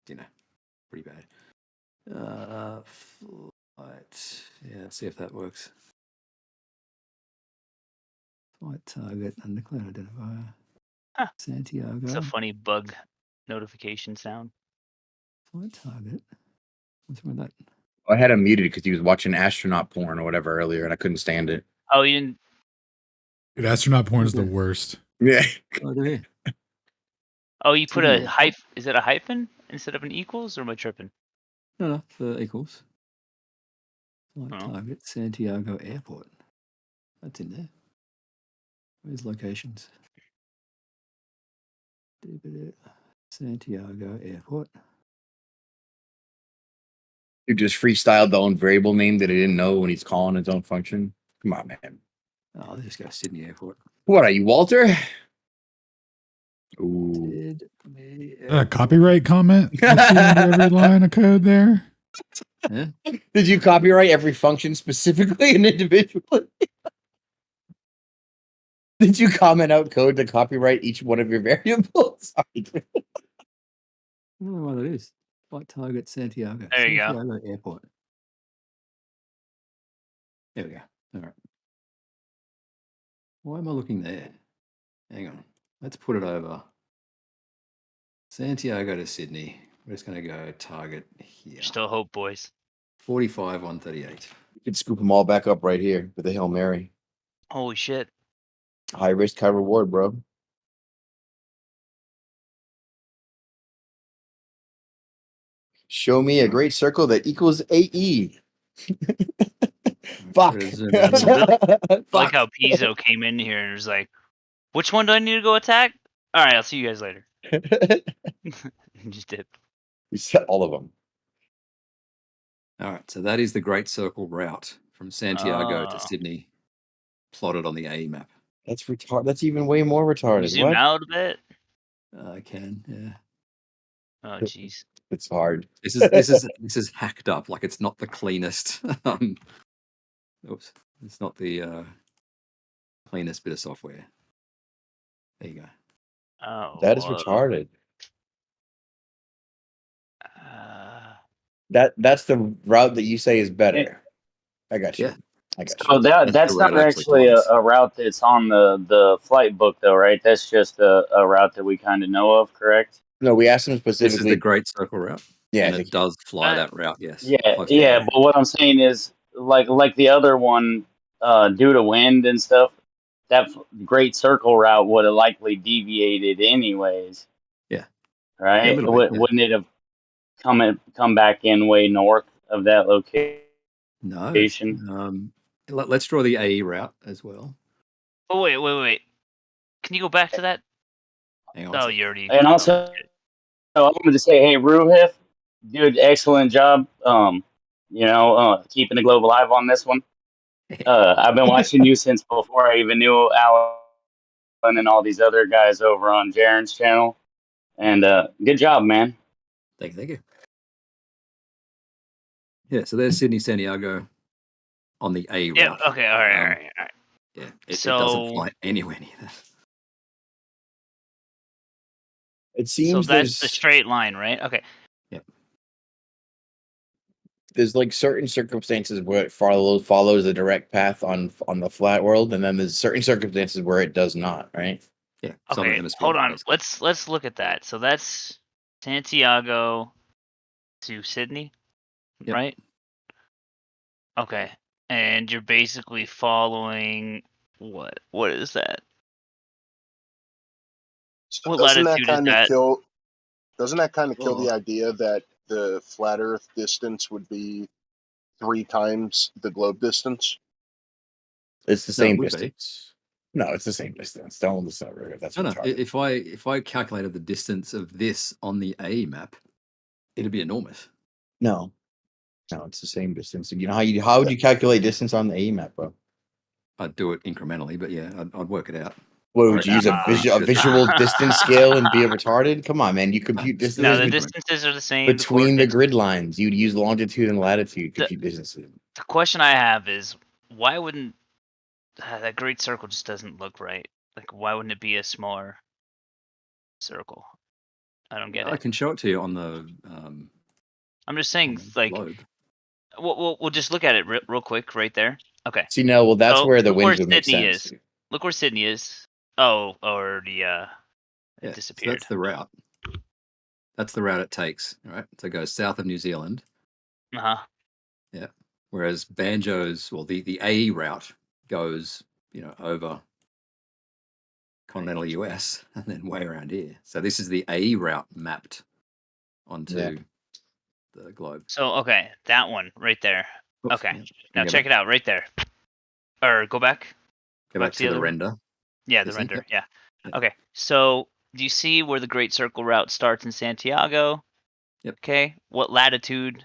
pretty bad. Flight. Yeah, let's see if that works. Flight target, undeclared identifier. Santiago. It's a funny bug notification sound. Flight target. What's wrong with that? I had him muted because he was watching astronaut porn or whatever earlier, and I couldn't stand it. Oh, you didn't. Dude, astronaut porn is the worst. Yeah. Oh, there. Oh, you put a Yeah. hyphen. Is it a hyphen instead of an equals, or am I tripping? No, for equals. Flight target, Santiago Airport. That's in there. Where's locations? Santiago Airport. You just freestyled the own variable name that he didn't know when he's calling his own function. Come on, man. Oh, let's just go to Sydney Airport. What are you, Walter? Ooh. A copyright comment? What's the end of every line of code there? Yeah. Did you copyright every function specifically and individually? Did you comment out code to copyright each one of your variables? Sorry. I don't know what it is. Flight target Santiago. There you go. Santiago Airport. There we go. All right. Why am I looking there? Hang on. Let's put it over. Santiago to Sydney. We're just going to go target here. Still hope, boys. 45, 138. You could scoop them all back up right here with a Hail Mary. Holy shit. High risk, high reward, bro. Show me a great circle that equals AE. Fuck. I like how Pizzo came in here and was like, which one do I need to go attack? All right, I'll see you guys later. Just did. We set all of them. All right, so that is the Great Circle route from Santiago to Oh. Sydney, plotted on the AE map. That's retarded. That's even way more retarded. Zoom What? out a bit. I can, yeah. Oh, jeez. It's hard. This is hacked up. Like it's not the cleanest Oops, it's not the cleanest bit of software. There you go. Oh, That is retarded. Uh, That's the route that you say is better. I got you. Yeah. I got So you. that's not actually a route that's on the flight book, though, right? That's just a route that we kind of know of, correct? No, we asked him This is the specifically. Great Circle route. Yeah, And it does fly that route, yes. Yeah, Close to yeah. LA. But what I'm saying is, like the other one, due to wind and stuff, that Great Circle route would have likely deviated anyways, Yeah. right? Yeah, a little bit, yeah. Wouldn't it have come back in way north of that location? No. Let's draw the AE route as well. oh wait. Can you go back to that? Hang on. Oh, you already. And also, I wanted to say, hey, Ruhif, did excellent job. Keeping the globe alive on this one. I've been watching you since before I even knew Alan and all these other guys over on Jaren's channel. And good job, man. Thank you. Yeah, so there's Sydney Santiago on the A Yeah. route. Okay. All right. Yeah, it doesn't fly anywhere near that. It So seems that's the straight line, right? Okay. there's like certain circumstances where it follows the direct path on the flat world, and then there's certain circumstances where it does not, right? Yeah. Okay. Hold on. Let's look at that. So that's Santiago to Sydney, right? Okay. And you're basically following what? What is that? What Doesn't that latitude is kind of that? kill? Doesn't that kind of kill Oh. the idea that the flat Earth distance would be 3 times the globe distance? It's the No, it same would be. distance. No, it's the same distance. Don't listen to it. That's No. retarded. If I calculated the distance of this on the A map, it'd be enormous. No, it's the same distance. You know how would you calculate distance on the A map, bro? I'd do it incrementally, but yeah, I'd work it out. What would you use a visual distance scale and be a retarded? Come on, man. You compute No, distances the distances are the same. between the coordinates- grid lines. You'd use longitude and latitude compute distances. The question I have is, why wouldn't that great circle just doesn't look right? Like, why wouldn't it be a smaller circle? I don't get I it. can show it to you on the. I'm just saying, like, globe. we'll just look at it real quick right there. Okay. See, no, well, that's So, where the look winds where would make Sydney sense. is. Look where Sydney is. Oh, already it So disappeared. that's the route. That's the route it takes. All right. So it goes south of New Zealand. Uh-huh. Yeah. Whereas Banjo's, the AE route goes, over continental US and then way around here. So this is the AE route mapped onto the globe. So, okay, that one right there. Oops, Okay. yeah. Now Go check back. it out right there. Or go back. Go back to the other one. render. Yeah, the This thing, render. yep. Yeah. Okay. So, do you see where the Great Circle route starts in Santiago? Yep. Okay. What latitude?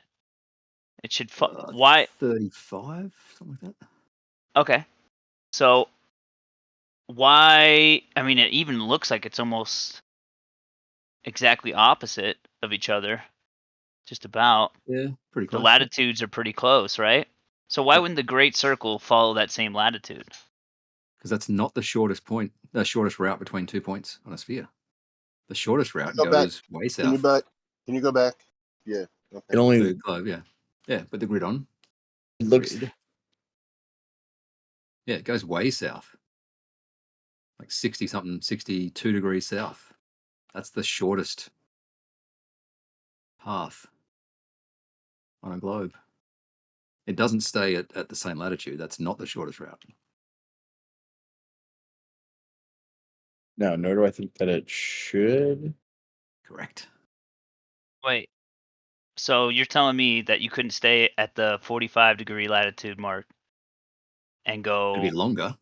It should. Why? 35, something like that. Okay. So, why? I mean, it even looks like it's almost exactly opposite of each other. Just about. Yeah, pretty close. The latitudes are pretty close, right? So why wouldn't the Great Circle follow that same latitude? Because that's not the shortest point, the shortest route between 2 points on a sphere. The shortest route goes way south. Can you go back? Yeah. Okay. It only The globe, yeah. Yeah, put the grid on. It looks. Grid. Yeah, it goes way south. Like 60-something, 62 degrees south. That's the shortest path on a globe. It doesn't stay at the same latitude. That's not the shortest route. No, nor do I think that it should. Correct. Wait. So you're telling me that you couldn't stay at the 45-degree latitude mark and go? It'd be longer.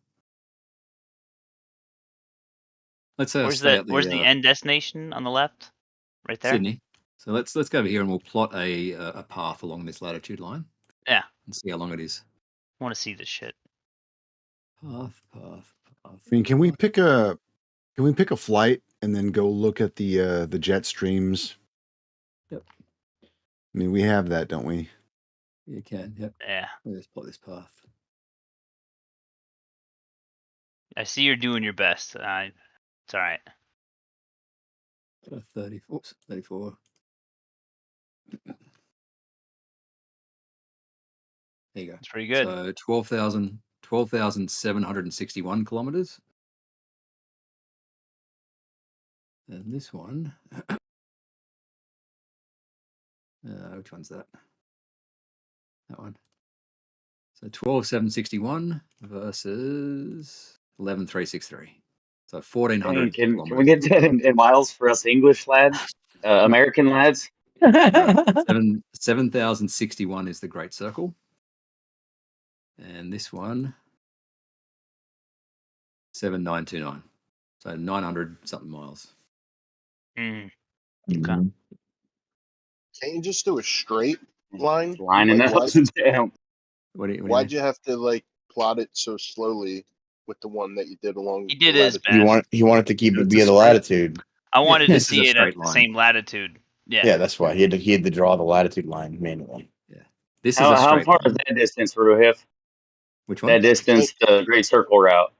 Let's say Where's the end destination on the left? Right there. Sydney. So let's go over here and we'll plot a path along this latitude line. Yeah. And see how long it is. I want to see this shit. Path. I mean, can we pick a flight and then go look at the jet streams? Yep. I mean, we have that, don't we? You can. Yep. Yeah. Let's plot this path. I see you're doing your best. It's all right. 30, oops, 34. There you go. It's pretty good. So 12,761 kilometers. And this one, which one's that? That one. So 12,761 versus 11,363. So 1,400 Can we kilometers. get that in miles for us English lads, American lads? 7,061 is the Great Circle. And this one, 7,929. So 900 something miles. Okay. Can't you just do a straight line? Lining Like, up and down. What do you why'd mean? you have to like plot it so slowly with the one that you did along He the did his latitude? best. He wanted to keep it It's via a the straight- latitude. I wanted to this is a see it at straight the line. same latitude. Yeah. Yeah, that's why he had to draw the latitude line manually. Yeah. This is How a straight far line. is that distance, Ruhif? Which That one? distance, the Great Circle route.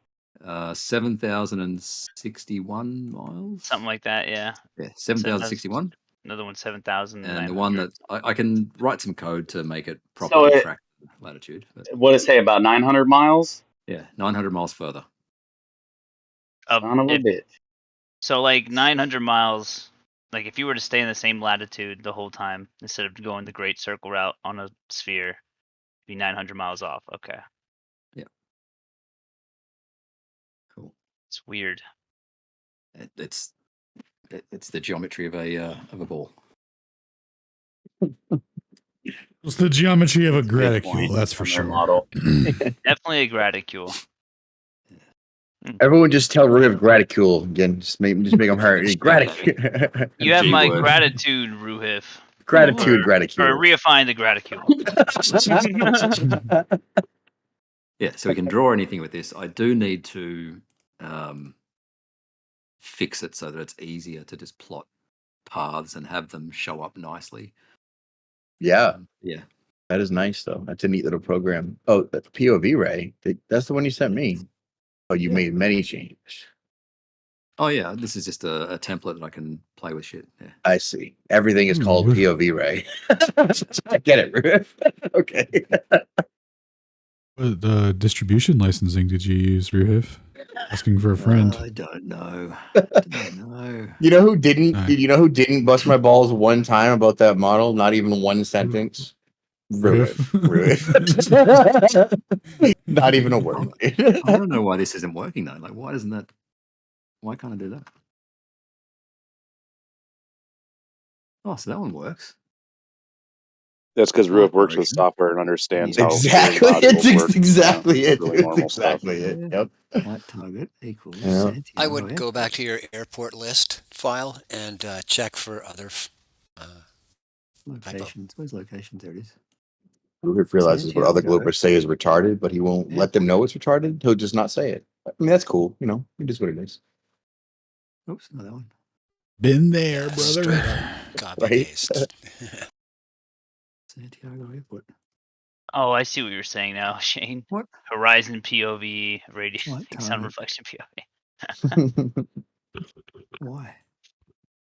7,061 miles. Something like that. Yeah. Yeah, 7,061. Another one 7,000. And the one that I can write some code to make it So properly track latitude. But what did it say, about 900 miles? yeah, 900 miles further. Son of a bitch. So like 900 miles. Like if you were to stay in the same latitude the whole time instead of going the Great Circle route on a sphere, it'd be 900 miles off. Okay. Yeah. Cool. It's weird. It's the geometry of a ball. It's the geometry of a Good graticule, point that's for on their sure. model. Definitely a graticule. Everyone just tell Ruhif graticule again. Just make him hurt. Graticule. You have G my word. gratitude, Ruhif. Gratitude, For graticule. reifying the graticule. Yeah, so we can draw anything with this. I do need to fix it so that it's easier to just plot paths and have them show up nicely. Yeah. Yeah. That is nice, though. That's a neat little program. Oh, that's POV Ray. That's the one you sent me. Oh, you made many changes. Oh yeah, this is just a template that I can play with shit. Yeah. I see. Everything is called POV Ray. I get it, Ruhif. Okay. What distribution licensing did you use, Ruhif? Asking for a friend. I don't know. No. You know who didn't? You know who didn't bust my balls one time about that model? Not even one sentence. Ruhif. Not even a word. I don't know why this isn't working though. Like, why doesn't that? Why can't I do that? Oh, so that one works. That's because Ruhif works with software and understands how Exactly. modules It's work. exactly it. Really It's normal stuff. exactly it. Yep. White target equals. Yeah. Santiago I would go Airport. back to your airport list file and check for other Locations. Where's locations? There it is. Ruhif realizes what other Santiago. gloopers say is retarded, but he won't let them know it's retarded. He'll just not say it. I mean, that's cool. You know, it is what it is. Oops, not that one. Been there, straight brother. up copy Right? paste. Santiago Airport. Oh, I see what you're saying now, Shane. What? Horizon POV, radiating What sound target? reflection POV. Why?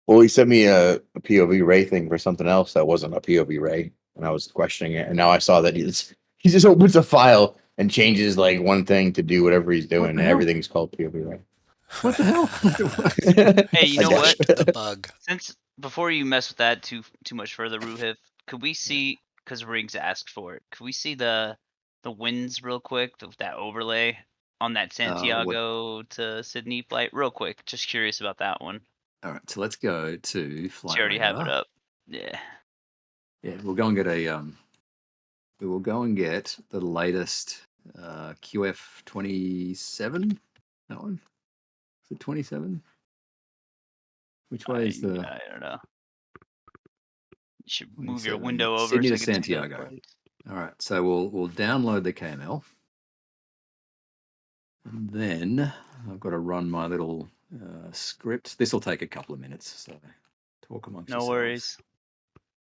Well, he sent me a POV Ray thing for something else that wasn't a POV Ray, and I was questioning it. And now I saw that he just opens a file and changes like one thing to do whatever he's doing, and hell? everything's called POV Ray. What the hell? Hey, you I know guess. what? The bug. Since before you mess with that too much further, Ruhif, could we see? Because Riggs asked for it. Could we see the winds real quick? That overlay on that Santiago to Sydney flight, real quick. Just curious about that one. All right, so let's go to You flight already have it radar. up. Yeah. Yeah, we'll go and get we will go and get the latest QF 27. That one. Is it 27? Which way is the? I don't know. You should move your 27? window over Sydney so to I can see the Santiago. flights. All right, so we'll download the KML, and then I've got to run my little script. This will take a couple of minutes, so talk amongst No yourselves.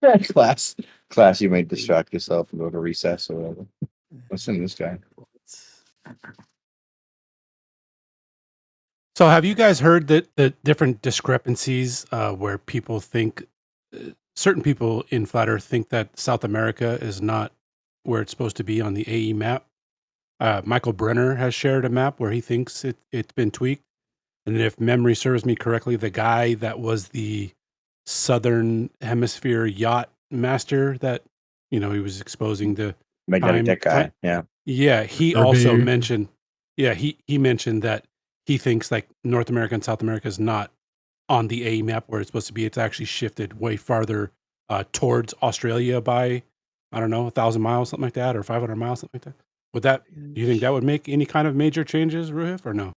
worries. Class, you may distract yourself and go to recess or whatever. Listen to this guy. So, have you guys heard that the different discrepancies where people think certain people in flat Earth think that South America is not where it's supposed to be on the AE map? Michael Brenner has shared a map where he thinks it's been tweaked. And if memory serves me correctly, the guy that was the Southern Hemisphere yacht master that, he was exposing the Magnetic deck guy. Yeah. Yeah, he Or also maybe- mentioned, he mentioned that he thinks like North America and South America is not on the AE map where it's supposed to be. It's actually shifted way farther towards Australia by, I don't know, 1,000 miles, something like that, or 500 miles, something like that. Do you think that would make any kind of major changes, Ruhif, or no?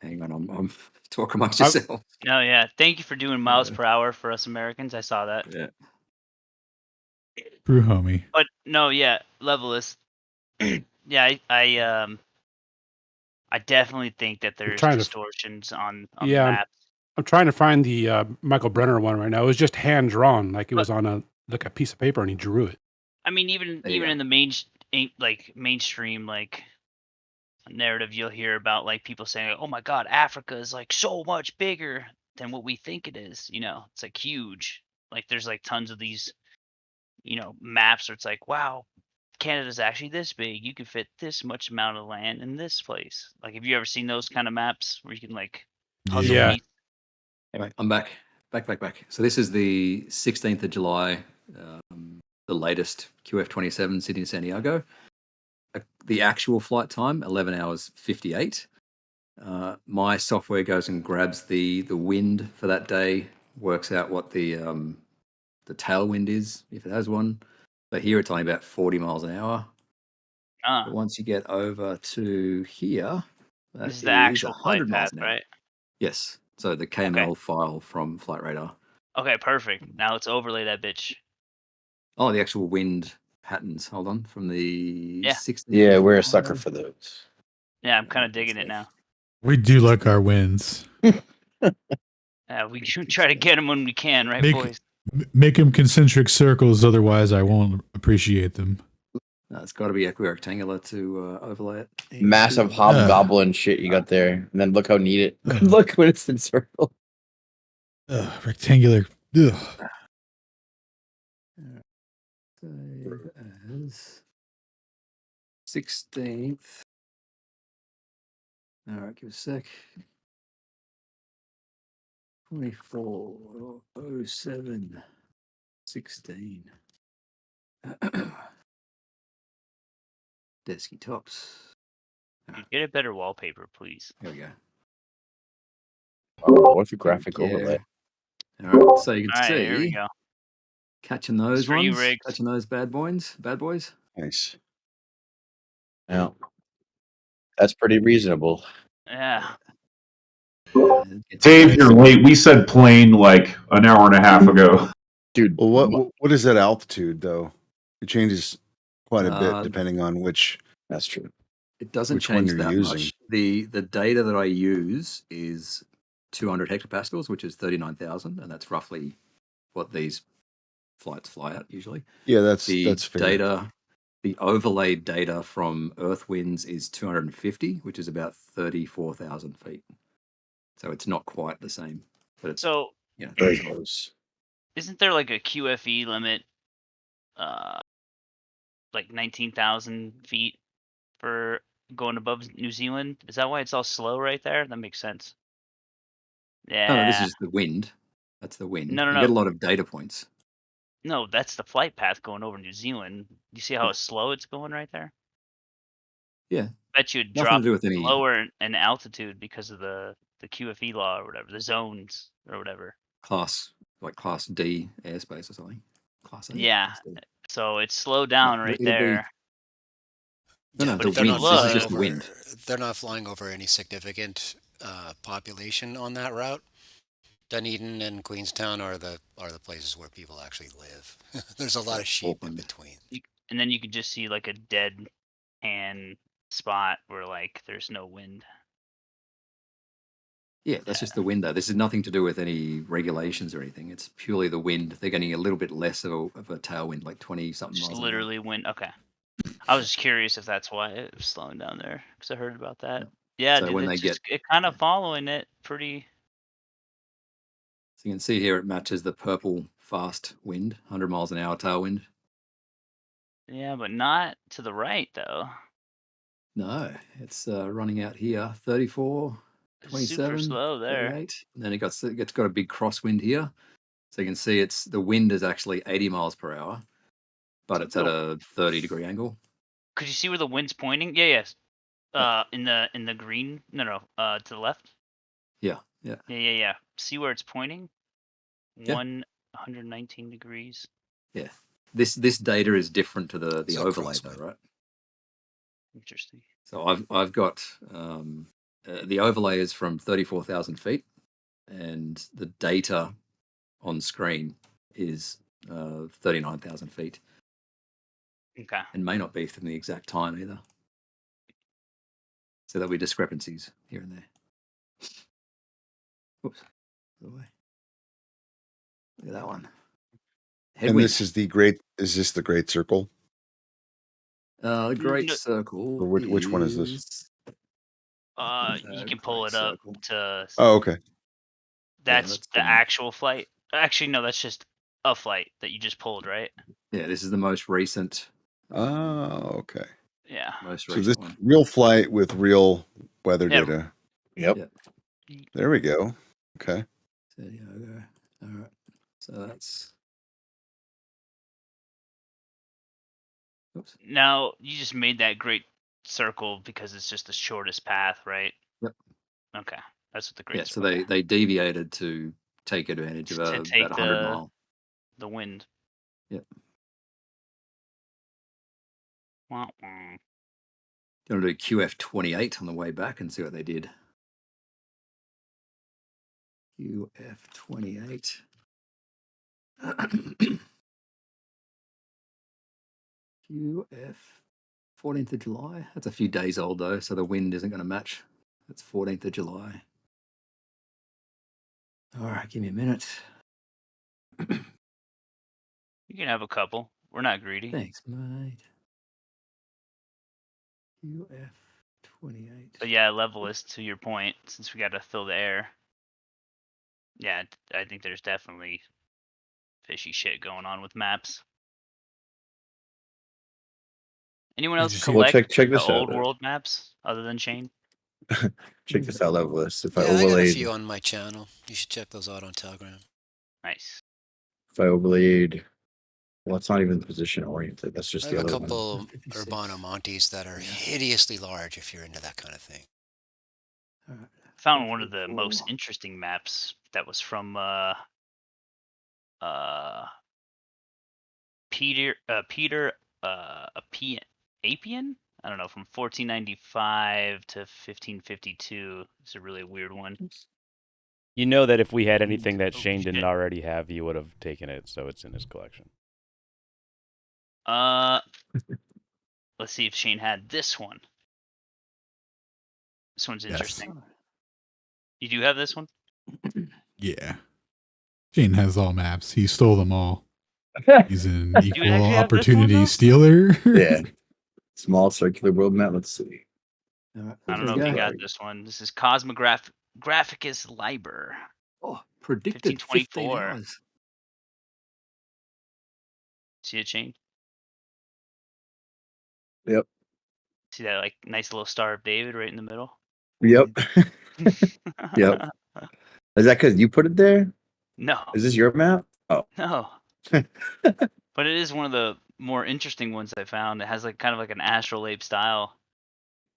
Hang on, I'm talk amongst I- yourselves. No, yeah. Thank you for doing miles per hour for us Americans. I saw that. Yeah. True homie. But no, yeah, Levelist. Yeah, I definitely think that there's trying to- distortions on the Yeah, map. I'm trying to find the Michael Brenner one right now. It was just hand drawn, like it was on a piece of paper, and he drew it. I mean, even There you go. in the mainstream narrative, you'll hear about like people saying, "Oh my God, Africa is like so much bigger than what we think it is." It's like huge. Like there's like tons of these, maps where it's like, "Wow, Canada's actually this big. You can fit this much amount of land in this place." Like, have you ever seen those kind of maps where you can like puzzle Yeah. piece? Anyway, I'm back. So this is the 16th of July, the latest QF27 Sydney to Santiago. The actual flight time, 11 hours 58. My software goes and grabs the wind for that day, works out what the tailwind is, if it has one. So here it's only about 40 miles an hour. But once you get over to here, that This is the actual flight 100 miles path, an hour. right? Yes. So the KML file from Flight Radar. Okay, perfect. Now let's overlay that bitch. Oh, the actual wind patterns. Hold on. From the Yeah. 16th. Yeah, we're a sucker for those. Yeah, I'm kind of digging it now. We do like our wins. We try to get them when we can, right, boys? Make them concentric circles, otherwise I won't appreciate them. No, it's got to be equirectangular to overlay it. Massive hobgoblin shit you got there. And then look how neat it. Look when it's in circle. Rectangular. Ugh. Save as 16th. All right, give a sec. 24/07/16. Desktops. Get a better wallpaper, please. Here we go. Orthographic overlay. All right, so you can All right, see. here we go. Catching those It's for you, ones. Riggs. Catching those bad boys. Nice. Yeah. That's pretty reasonable. Yeah. Dave, you're late. We said plane like an hour and a half ago. Dude, Well, what is that altitude though? It changes quite a bit Uh, depending on which. That's true. It doesn't Which one change you're that using. much. The data that I use is 200 hectopascals, which is 39,000, and that's roughly what these flights fly at usually. Yeah, that's fair. Data. The overlaid data from Earth winds is 250, which is about 34,000 feet. So it's not quite the same, but it's So very close. isn't there like a QFE limit, like 19,000 feet for going above New Zealand? Is that why it's all slow right there? That makes sense. Yeah. No, this is the wind. That's the wind. No. You get a lot of data points. No, that's the flight path going over New Zealand. You see how slow it's going right there? Yeah. Bet you'd Nothing drop to do with any. lower in altitude because of the QFE law or whatever, the zones or whatever. Class D airspace or something. Class A. Yeah. Class D. So it's slowed down No, right it'll be- there. No, but the if they're wind. not This is flying just the over, wind. they're not flying over any significant population on that route. Dunedin and Queenstown are the places where people actually live. There's a lot of sheep in between. And then you could just see like a dead hand spot where like there's no wind. Yeah, that's just the wind though. This is nothing to do with any regulations or anything. It's purely the wind. They're getting a little bit less of a tailwind, like 20 something Just miles. literally wind. Okay. I was just curious if that's why it was slowing down there because I heard about that. Yeah, So dude, when it's they get, just it kind of following it pretty. so you can see here, it matches the purple fast wind, 100 miles an hour tailwind. Yeah, but not to the right though. No, it's running out here, 34, Super 27, slow there. 38. And then it's got a big crosswind here. So you can see it's the wind is actually 80 miles per hour, but it's at a 30-degree angle. Could you see where the wind's pointing? Yeah, yes. In the green. No, to the left. Yeah, yeah. Yeah. See where it's pointing? Yeah. 119 degrees. Yeah. This data is different to the So overlay though, right? Interesting. So I've got the overlay is from 34,000 feet, and the data on screen is 39,000 feet. Okay. And may not be from the exact time either. So there'll be discrepancies here and there. Oops. Look at that one. And this is the great. Is this the Great Circle? The Great Circle. Or which one is this? You can pull it up to. Oh, okay. That's the actual flight. Actually, no, that's just a flight that you just pulled, right? Yeah, this is the most recent. Oh, okay. Yeah. Most So recent this one. real flight with real weather Yeah. data. Yep. There we go. Okay. Santiago. All right. So that's. Oops. Now you just made that great circle because it's just the shortest path, right? Yep. Okay, that's what the great. Yeah. So they deviated to take advantage of to take about 100 mile. the wind. Yep. Wah, wah. Do you want to do QF28 on the way back and see what they did? QF28. QF 14th of July. That's a few days old though, so the wind isn't going to match. That's 14th of July. All right, give me a minute. You can have a couple. We're not greedy. Thanks, mate. QF28. But yeah, level is to your point, since we got to fill the air. Yeah, I think there's definitely fishy shit going on with maps. Anyone Did else you see- Well, collect check the this out, old though. world maps other than Shane? Check this out, Levelist. If I Yeah, I got a overlaid, few on my channel. You should check those out on Telegram. Nice. if I overlaid, well, it's not even position oriented. That's just I the have a other couple one. Urbano Montes that are hideously large if you're into that kind of thing. Found one of the most interesting maps that was from Peter Apian? I don't know, from 1495 to 1552. It's a really weird one. You know that if we had anything that Oh, Shane didn't shit. already have, he would have taken it, so it's in his collection. Let's see if Shane had this one. This one's Yes. interesting. You do have this one? Yeah. Shane has all maps. He stole them all. He's an equal actually have this one, opportunity though? stealer. Yeah. Small circular world map. Let's see. I don't know if you got this one. This is Graphicus Liber. Oh, predicted 15 1524. hours. See it, Shane? Yep. See that like nice little Star of David right in the middle? Yep. Yep. Is that because you put it there? No. Is this your map? Oh. No. But it is one of the more interesting ones I found. It has like kind of like an astrolabe style.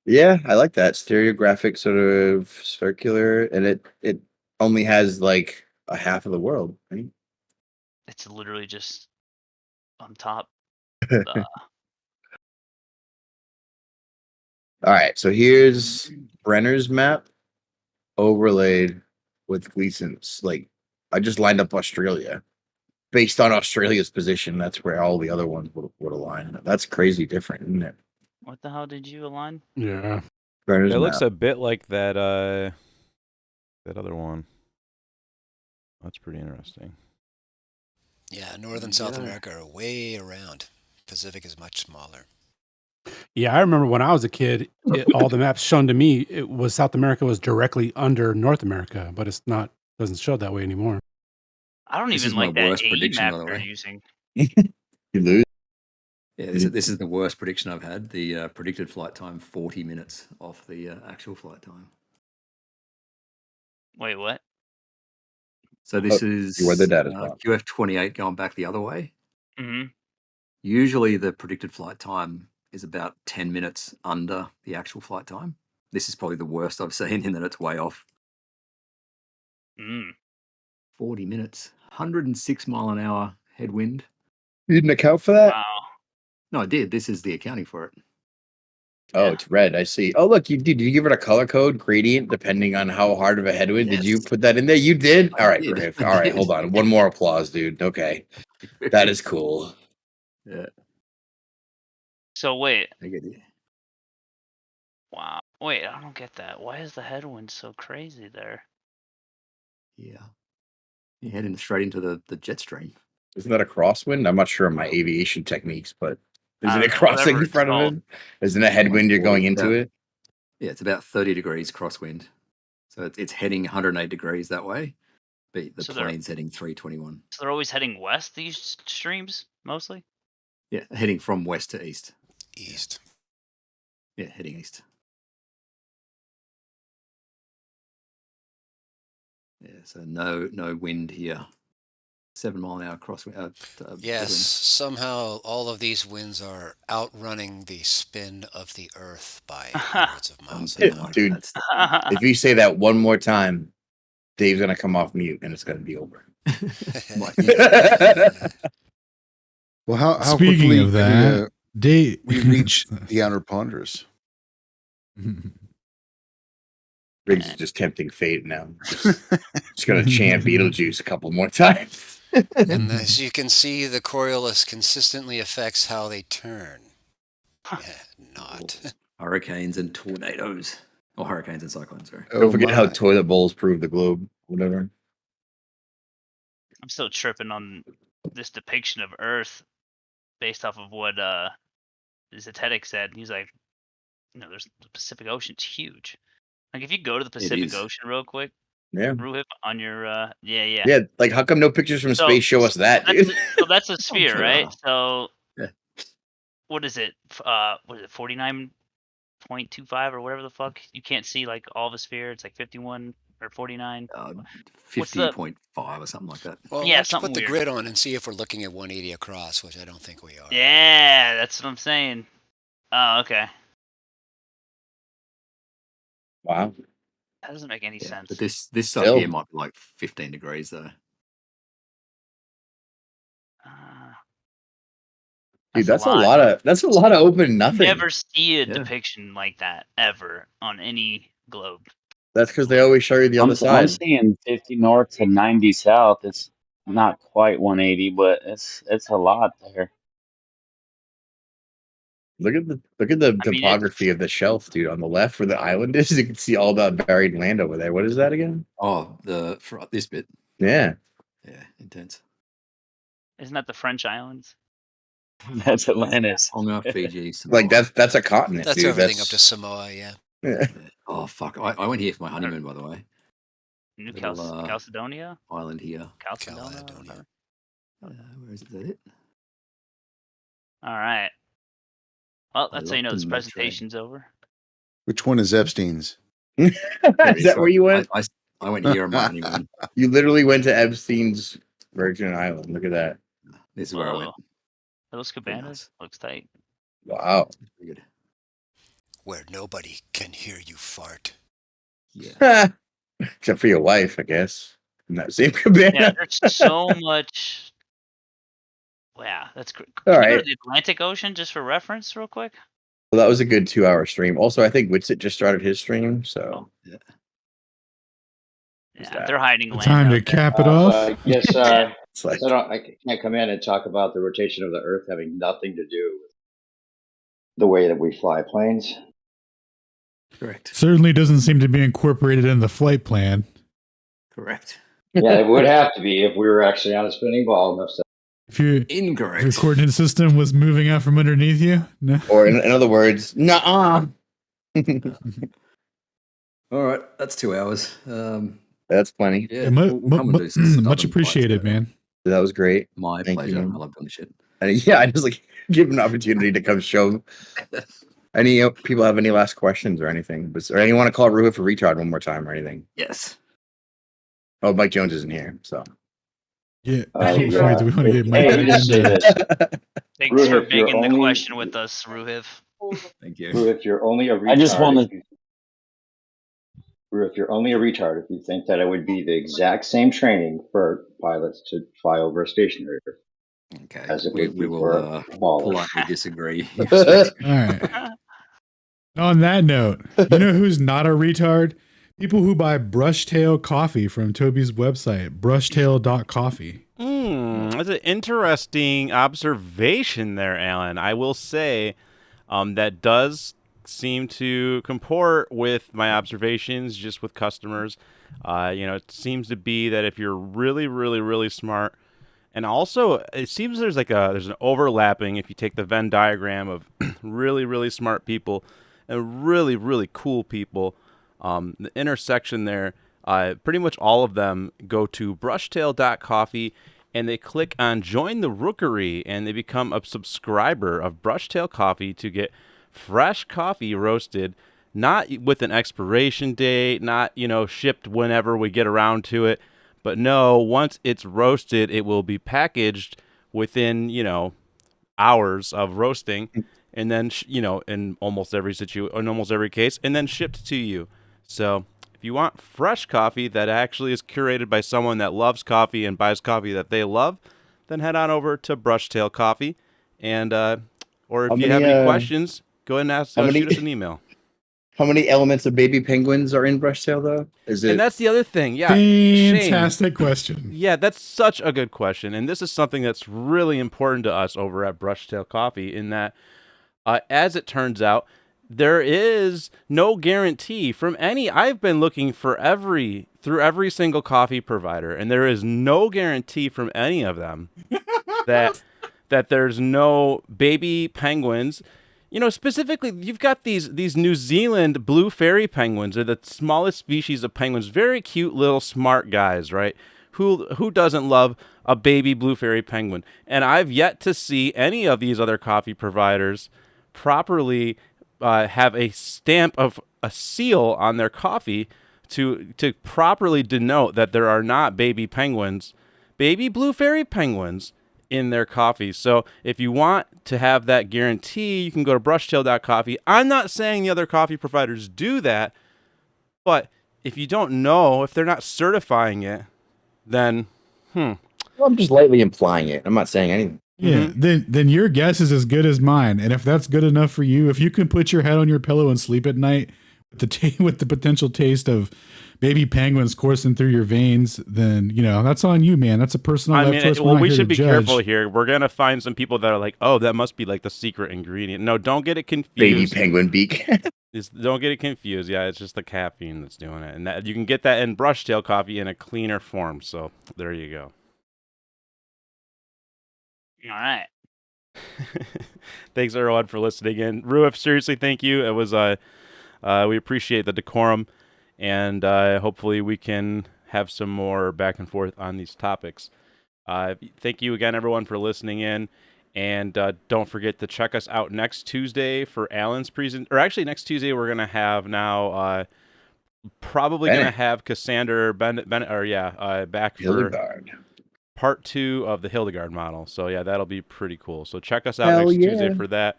Yeah, I like that stereographic sort of circular, and it only has like a half of the world. Right? It's literally just on top. All right, so here's Brenner's map overlaid with Gleason's. Like, I just lined up Australia based on Australia's position. That's where all the other ones would align. That's crazy different, isn't it? What the hell did you align? Yeah. Brenner's It looks map. a bit like that other one. That's pretty interesting. Yeah, North and South America are way around. Pacific is much smaller. Yeah, I remember when I was a kid, all the maps shown to me, it was South America was directly under North America, but it's not, doesn't show that way anymore. I don't This even is my like that worst AE prediction, map by the they're way. using. You lose. Yeah, this is the worst prediction I've had. The predicted flight time 40 minutes off the actual flight time. Wait, what? So this Oh, is you were the data spot. QF28 going back the other way. Mm-hmm. Usually the predicted flight time is about 10 minutes under the actual flight time. This is probably the worst I've seen in that it's way off. 40 minutes, 106 mile an hour headwind. You didn't account for that? Wow. No, I did. This is the accounting for it. Oh, it's red. I see. Oh, look, did you give it a color code gradient depending on how hard of a headwind? Did you put that in there? You did? All right, did. Griff. I All right, did. hold on. One more applause, dude. Okay. That is cool. Yeah. So wait. I get it. Wow. Wait, I don't get that. Why is the headwind so crazy there? Yeah. You're heading straight into the jet stream. Isn't that a crosswind? I'm not sure of my aviation techniques, but I isn't don't it know, crossing whatever in it's front of called. it? Isn't a headwind you're going into it? Yeah, it's about 30 degrees crosswind. So it's heading 108 degrees that way, but the So they're- plane's heading 321. So they're always heading west, these streams, mostly? Yeah, heading from west to east. East. Yeah, heading east. Yeah, so no wind here. 7 mile an hour crosswind. Yes, headwind. somehow all of these winds are outrunning the spin of the Earth by hundreds of miles an hour. Dude, if you say that one more time, Dave's gonna come off mute and it's gonna be over. Well, how Speaking quickly of that, Dave, we reach the outer ponderous? Riggs is just tempting fate now. Just gonna chant Beetlejuice a couple more times. And as you can see, the Coriolis consistently affects how they turn. Not. Hurricanes and tornadoes. Or hurricanes and cyclones, sorry. Don't forget how toilet bowls prove the globe. Whatever. I'm still tripping on this depiction of Earth based off of what Zetetic said. He's like, there's the Pacific Ocean's huge. Like if you go to the Pacific is. Ocean real quick, Yeah. Ruhip, on your yeah. Yeah, like how come no pictures from space show us that, dude? So that's a sphere, sure. right? So yeah. What is it? What is it? 49.25 or whatever the fuck? You can't see like all of a sphere. It's like 51 or 49. 50.5 or something like that. Well, Yeah, let's something put the weird. grid on and see if we're looking at 180 across, which I don't think we are. Yeah, that's what I'm saying. Oh, okay. Wow. That doesn't make any sense. But this stuff Still. here might be like 15 degrees though. Dude, that's a lot of open nothing. Never see a depiction like that ever on any globe. That's because they always show you the other I'm side. seeing 50 north to 90 south. It's not quite 180, but it's a lot there. Look at the topography of the shelf, dude. On the left where the island is, you can see all the buried land over there. What is that again? Oh, this bit. Yeah. Yeah, intense. Isn't that the French islands? That's Atlantis. Tonga, Fiji, Samoa. Like that's a continent, That's dude. everything up to Samoa, yeah. Yeah. Oh fuck! I went here for my honeymoon, by the way. New Little, Caledonia? Island here. Caledonia. Where is it? Is that it? All right. Well, I that's how you know love this the presentation's over. Which one is Epstein's? Is that where you went? I went here on my honeymoon. You literally went to Epstein's Virgin Island. Look at that. This is where I went. Those cabanas looks tight. Wow. Good. Where nobody can hear you fart. Yeah. Except for your wife, I guess. In that same cabana. Yeah, there's so much. Wow, that's great. All Can you go right. to the Atlantic Ocean just for reference, real quick? Well, that was a good 2-hour stream. Also, I think Witsit just started his stream, so Yeah, they're hiding land. Time to out there. cap it off. I guess It's like- I can't come in and talk about the rotation of the Earth having nothing to do with the way that we fly planes. Correct. Certainly doesn't seem to be incorporated in the flight plan. Correct. Yeah, it would have to be if we were actually on a spinning ball enough. If your Incorrect. coordinate system was moving out from underneath you, no. Or in other words, nuh-uh. All right, that's 2 hours. That's plenty. Yeah, we'll come and do some much southern appreciated, flights, man. That was great. My Thank pleasure. you. I love doing this shit. And yeah, I just like give an opportunity to come show. Any people have any last questions or anything? Or anyone want to call Ruha for retard one more time or anything? Yes. Oh, Mike Jones isn't here, so. Yeah. Yeah. Do we want to get Mike Hey, back let me just say in? this. Thanks for Ruha, if you're begging the only- question with us, Ruhiv. Thank you. Ruha, if you're only a retard, I just wanted- Ruha, if you're only a retard, if you think that it would be the exact same training for pilots to fly over a stationary Earth. Okay. As it We would be will for a baller. politely disagree. All right. On that note, you know who's not a retard? People who buy Brushtail coffee from Toby's website, brushtail.coffee. That's an interesting observation there, Alan. I will say that does seem to comport with my observations just with customers. It seems to be that if you're really, really, really smart, and also it seems there's an overlapping if you take the Venn diagram of really, really smart people and really, really cool people. The intersection there, pretty much all of them go to brushtail.coffee and they click on join the rookery and they become a subscriber of Brushtail Coffee to get fresh coffee roasted, not with an expiration date, not, shipped whenever we get around to it. But no, once it's roasted, it will be packaged within, hours of roasting and then, in almost every case, and then shipped to you. So if you want fresh coffee that actually is curated by someone that loves coffee and buys coffee that they love, then head on over to Brushtail Coffee. And, or if you have any questions, go ahead and shoot us an email. How many elements of baby penguins are in Brushtail, though? And that's the other thing. Yeah. Fantastic question. Yeah, that's such a good question. And this is something that's really important to us over at Brushtail Coffee in that, as it turns out, there is no guarantee from any. I've been looking through every single coffee provider, and there is no guarantee from any of them that there's no baby penguins. Specifically, you've got these New Zealand blue fairy penguins. They're the smallest species of penguins. Very cute little smart guys, right? Who doesn't love a baby blue fairy penguin? And I've yet to see any of these other coffee providers properly have a stamp of a seal on their coffee to properly denote that there are not baby blue fairy penguins in their coffee. So if you want to have that guarantee, you can go to brushtail.coffee. I'm not saying the other coffee providers do that, but if you don't know, if they're not certifying it, then Well, I'm just lightly implying it. I'm not saying anything. Yeah, then your guess is as good as mine. And if that's good enough for you, if you can put your head on your pillow and sleep at night with the potential taste of baby penguins coursing through your veins, then that's on you, man. That's a personal choice. We should be careful here. We're gonna find some people that are like, oh, that must be like the secret ingredient. No, don't get it confused. Baby penguin beak. Don't get it confused. Yeah, it's just the caffeine that's doing it, and that you can get that in Brushtail Coffee in a cleaner form. So there you go. All right. Thanks everyone for listening in. Ruif, seriously, thank you. It was we appreciate the decorum, and hopefully we can have some more back and forth on these topics. Thank you again, everyone, for listening in, and don't forget to check us out next Tuesday for Alan's next Tuesday we're gonna have probably gonna have Cassander Bennett back Hildegard. for part 2 of the Hildegard model. So yeah, that'll be pretty cool. So check us out next Tuesday for that.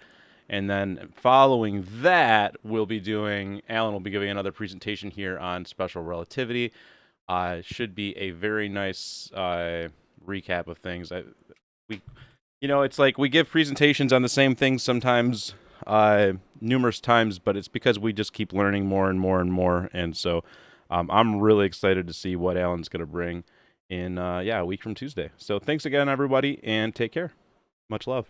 And then following that, Alan will be giving another presentation here on special relativity. Should be a very nice recap of things. It's like we give presentations on the same things sometimes numerous times, but it's because we just keep learning more and more and more. And so I'm really excited to see what Alan's going to bring in a week from Tuesday. So thanks again, everybody, and take care. Much love.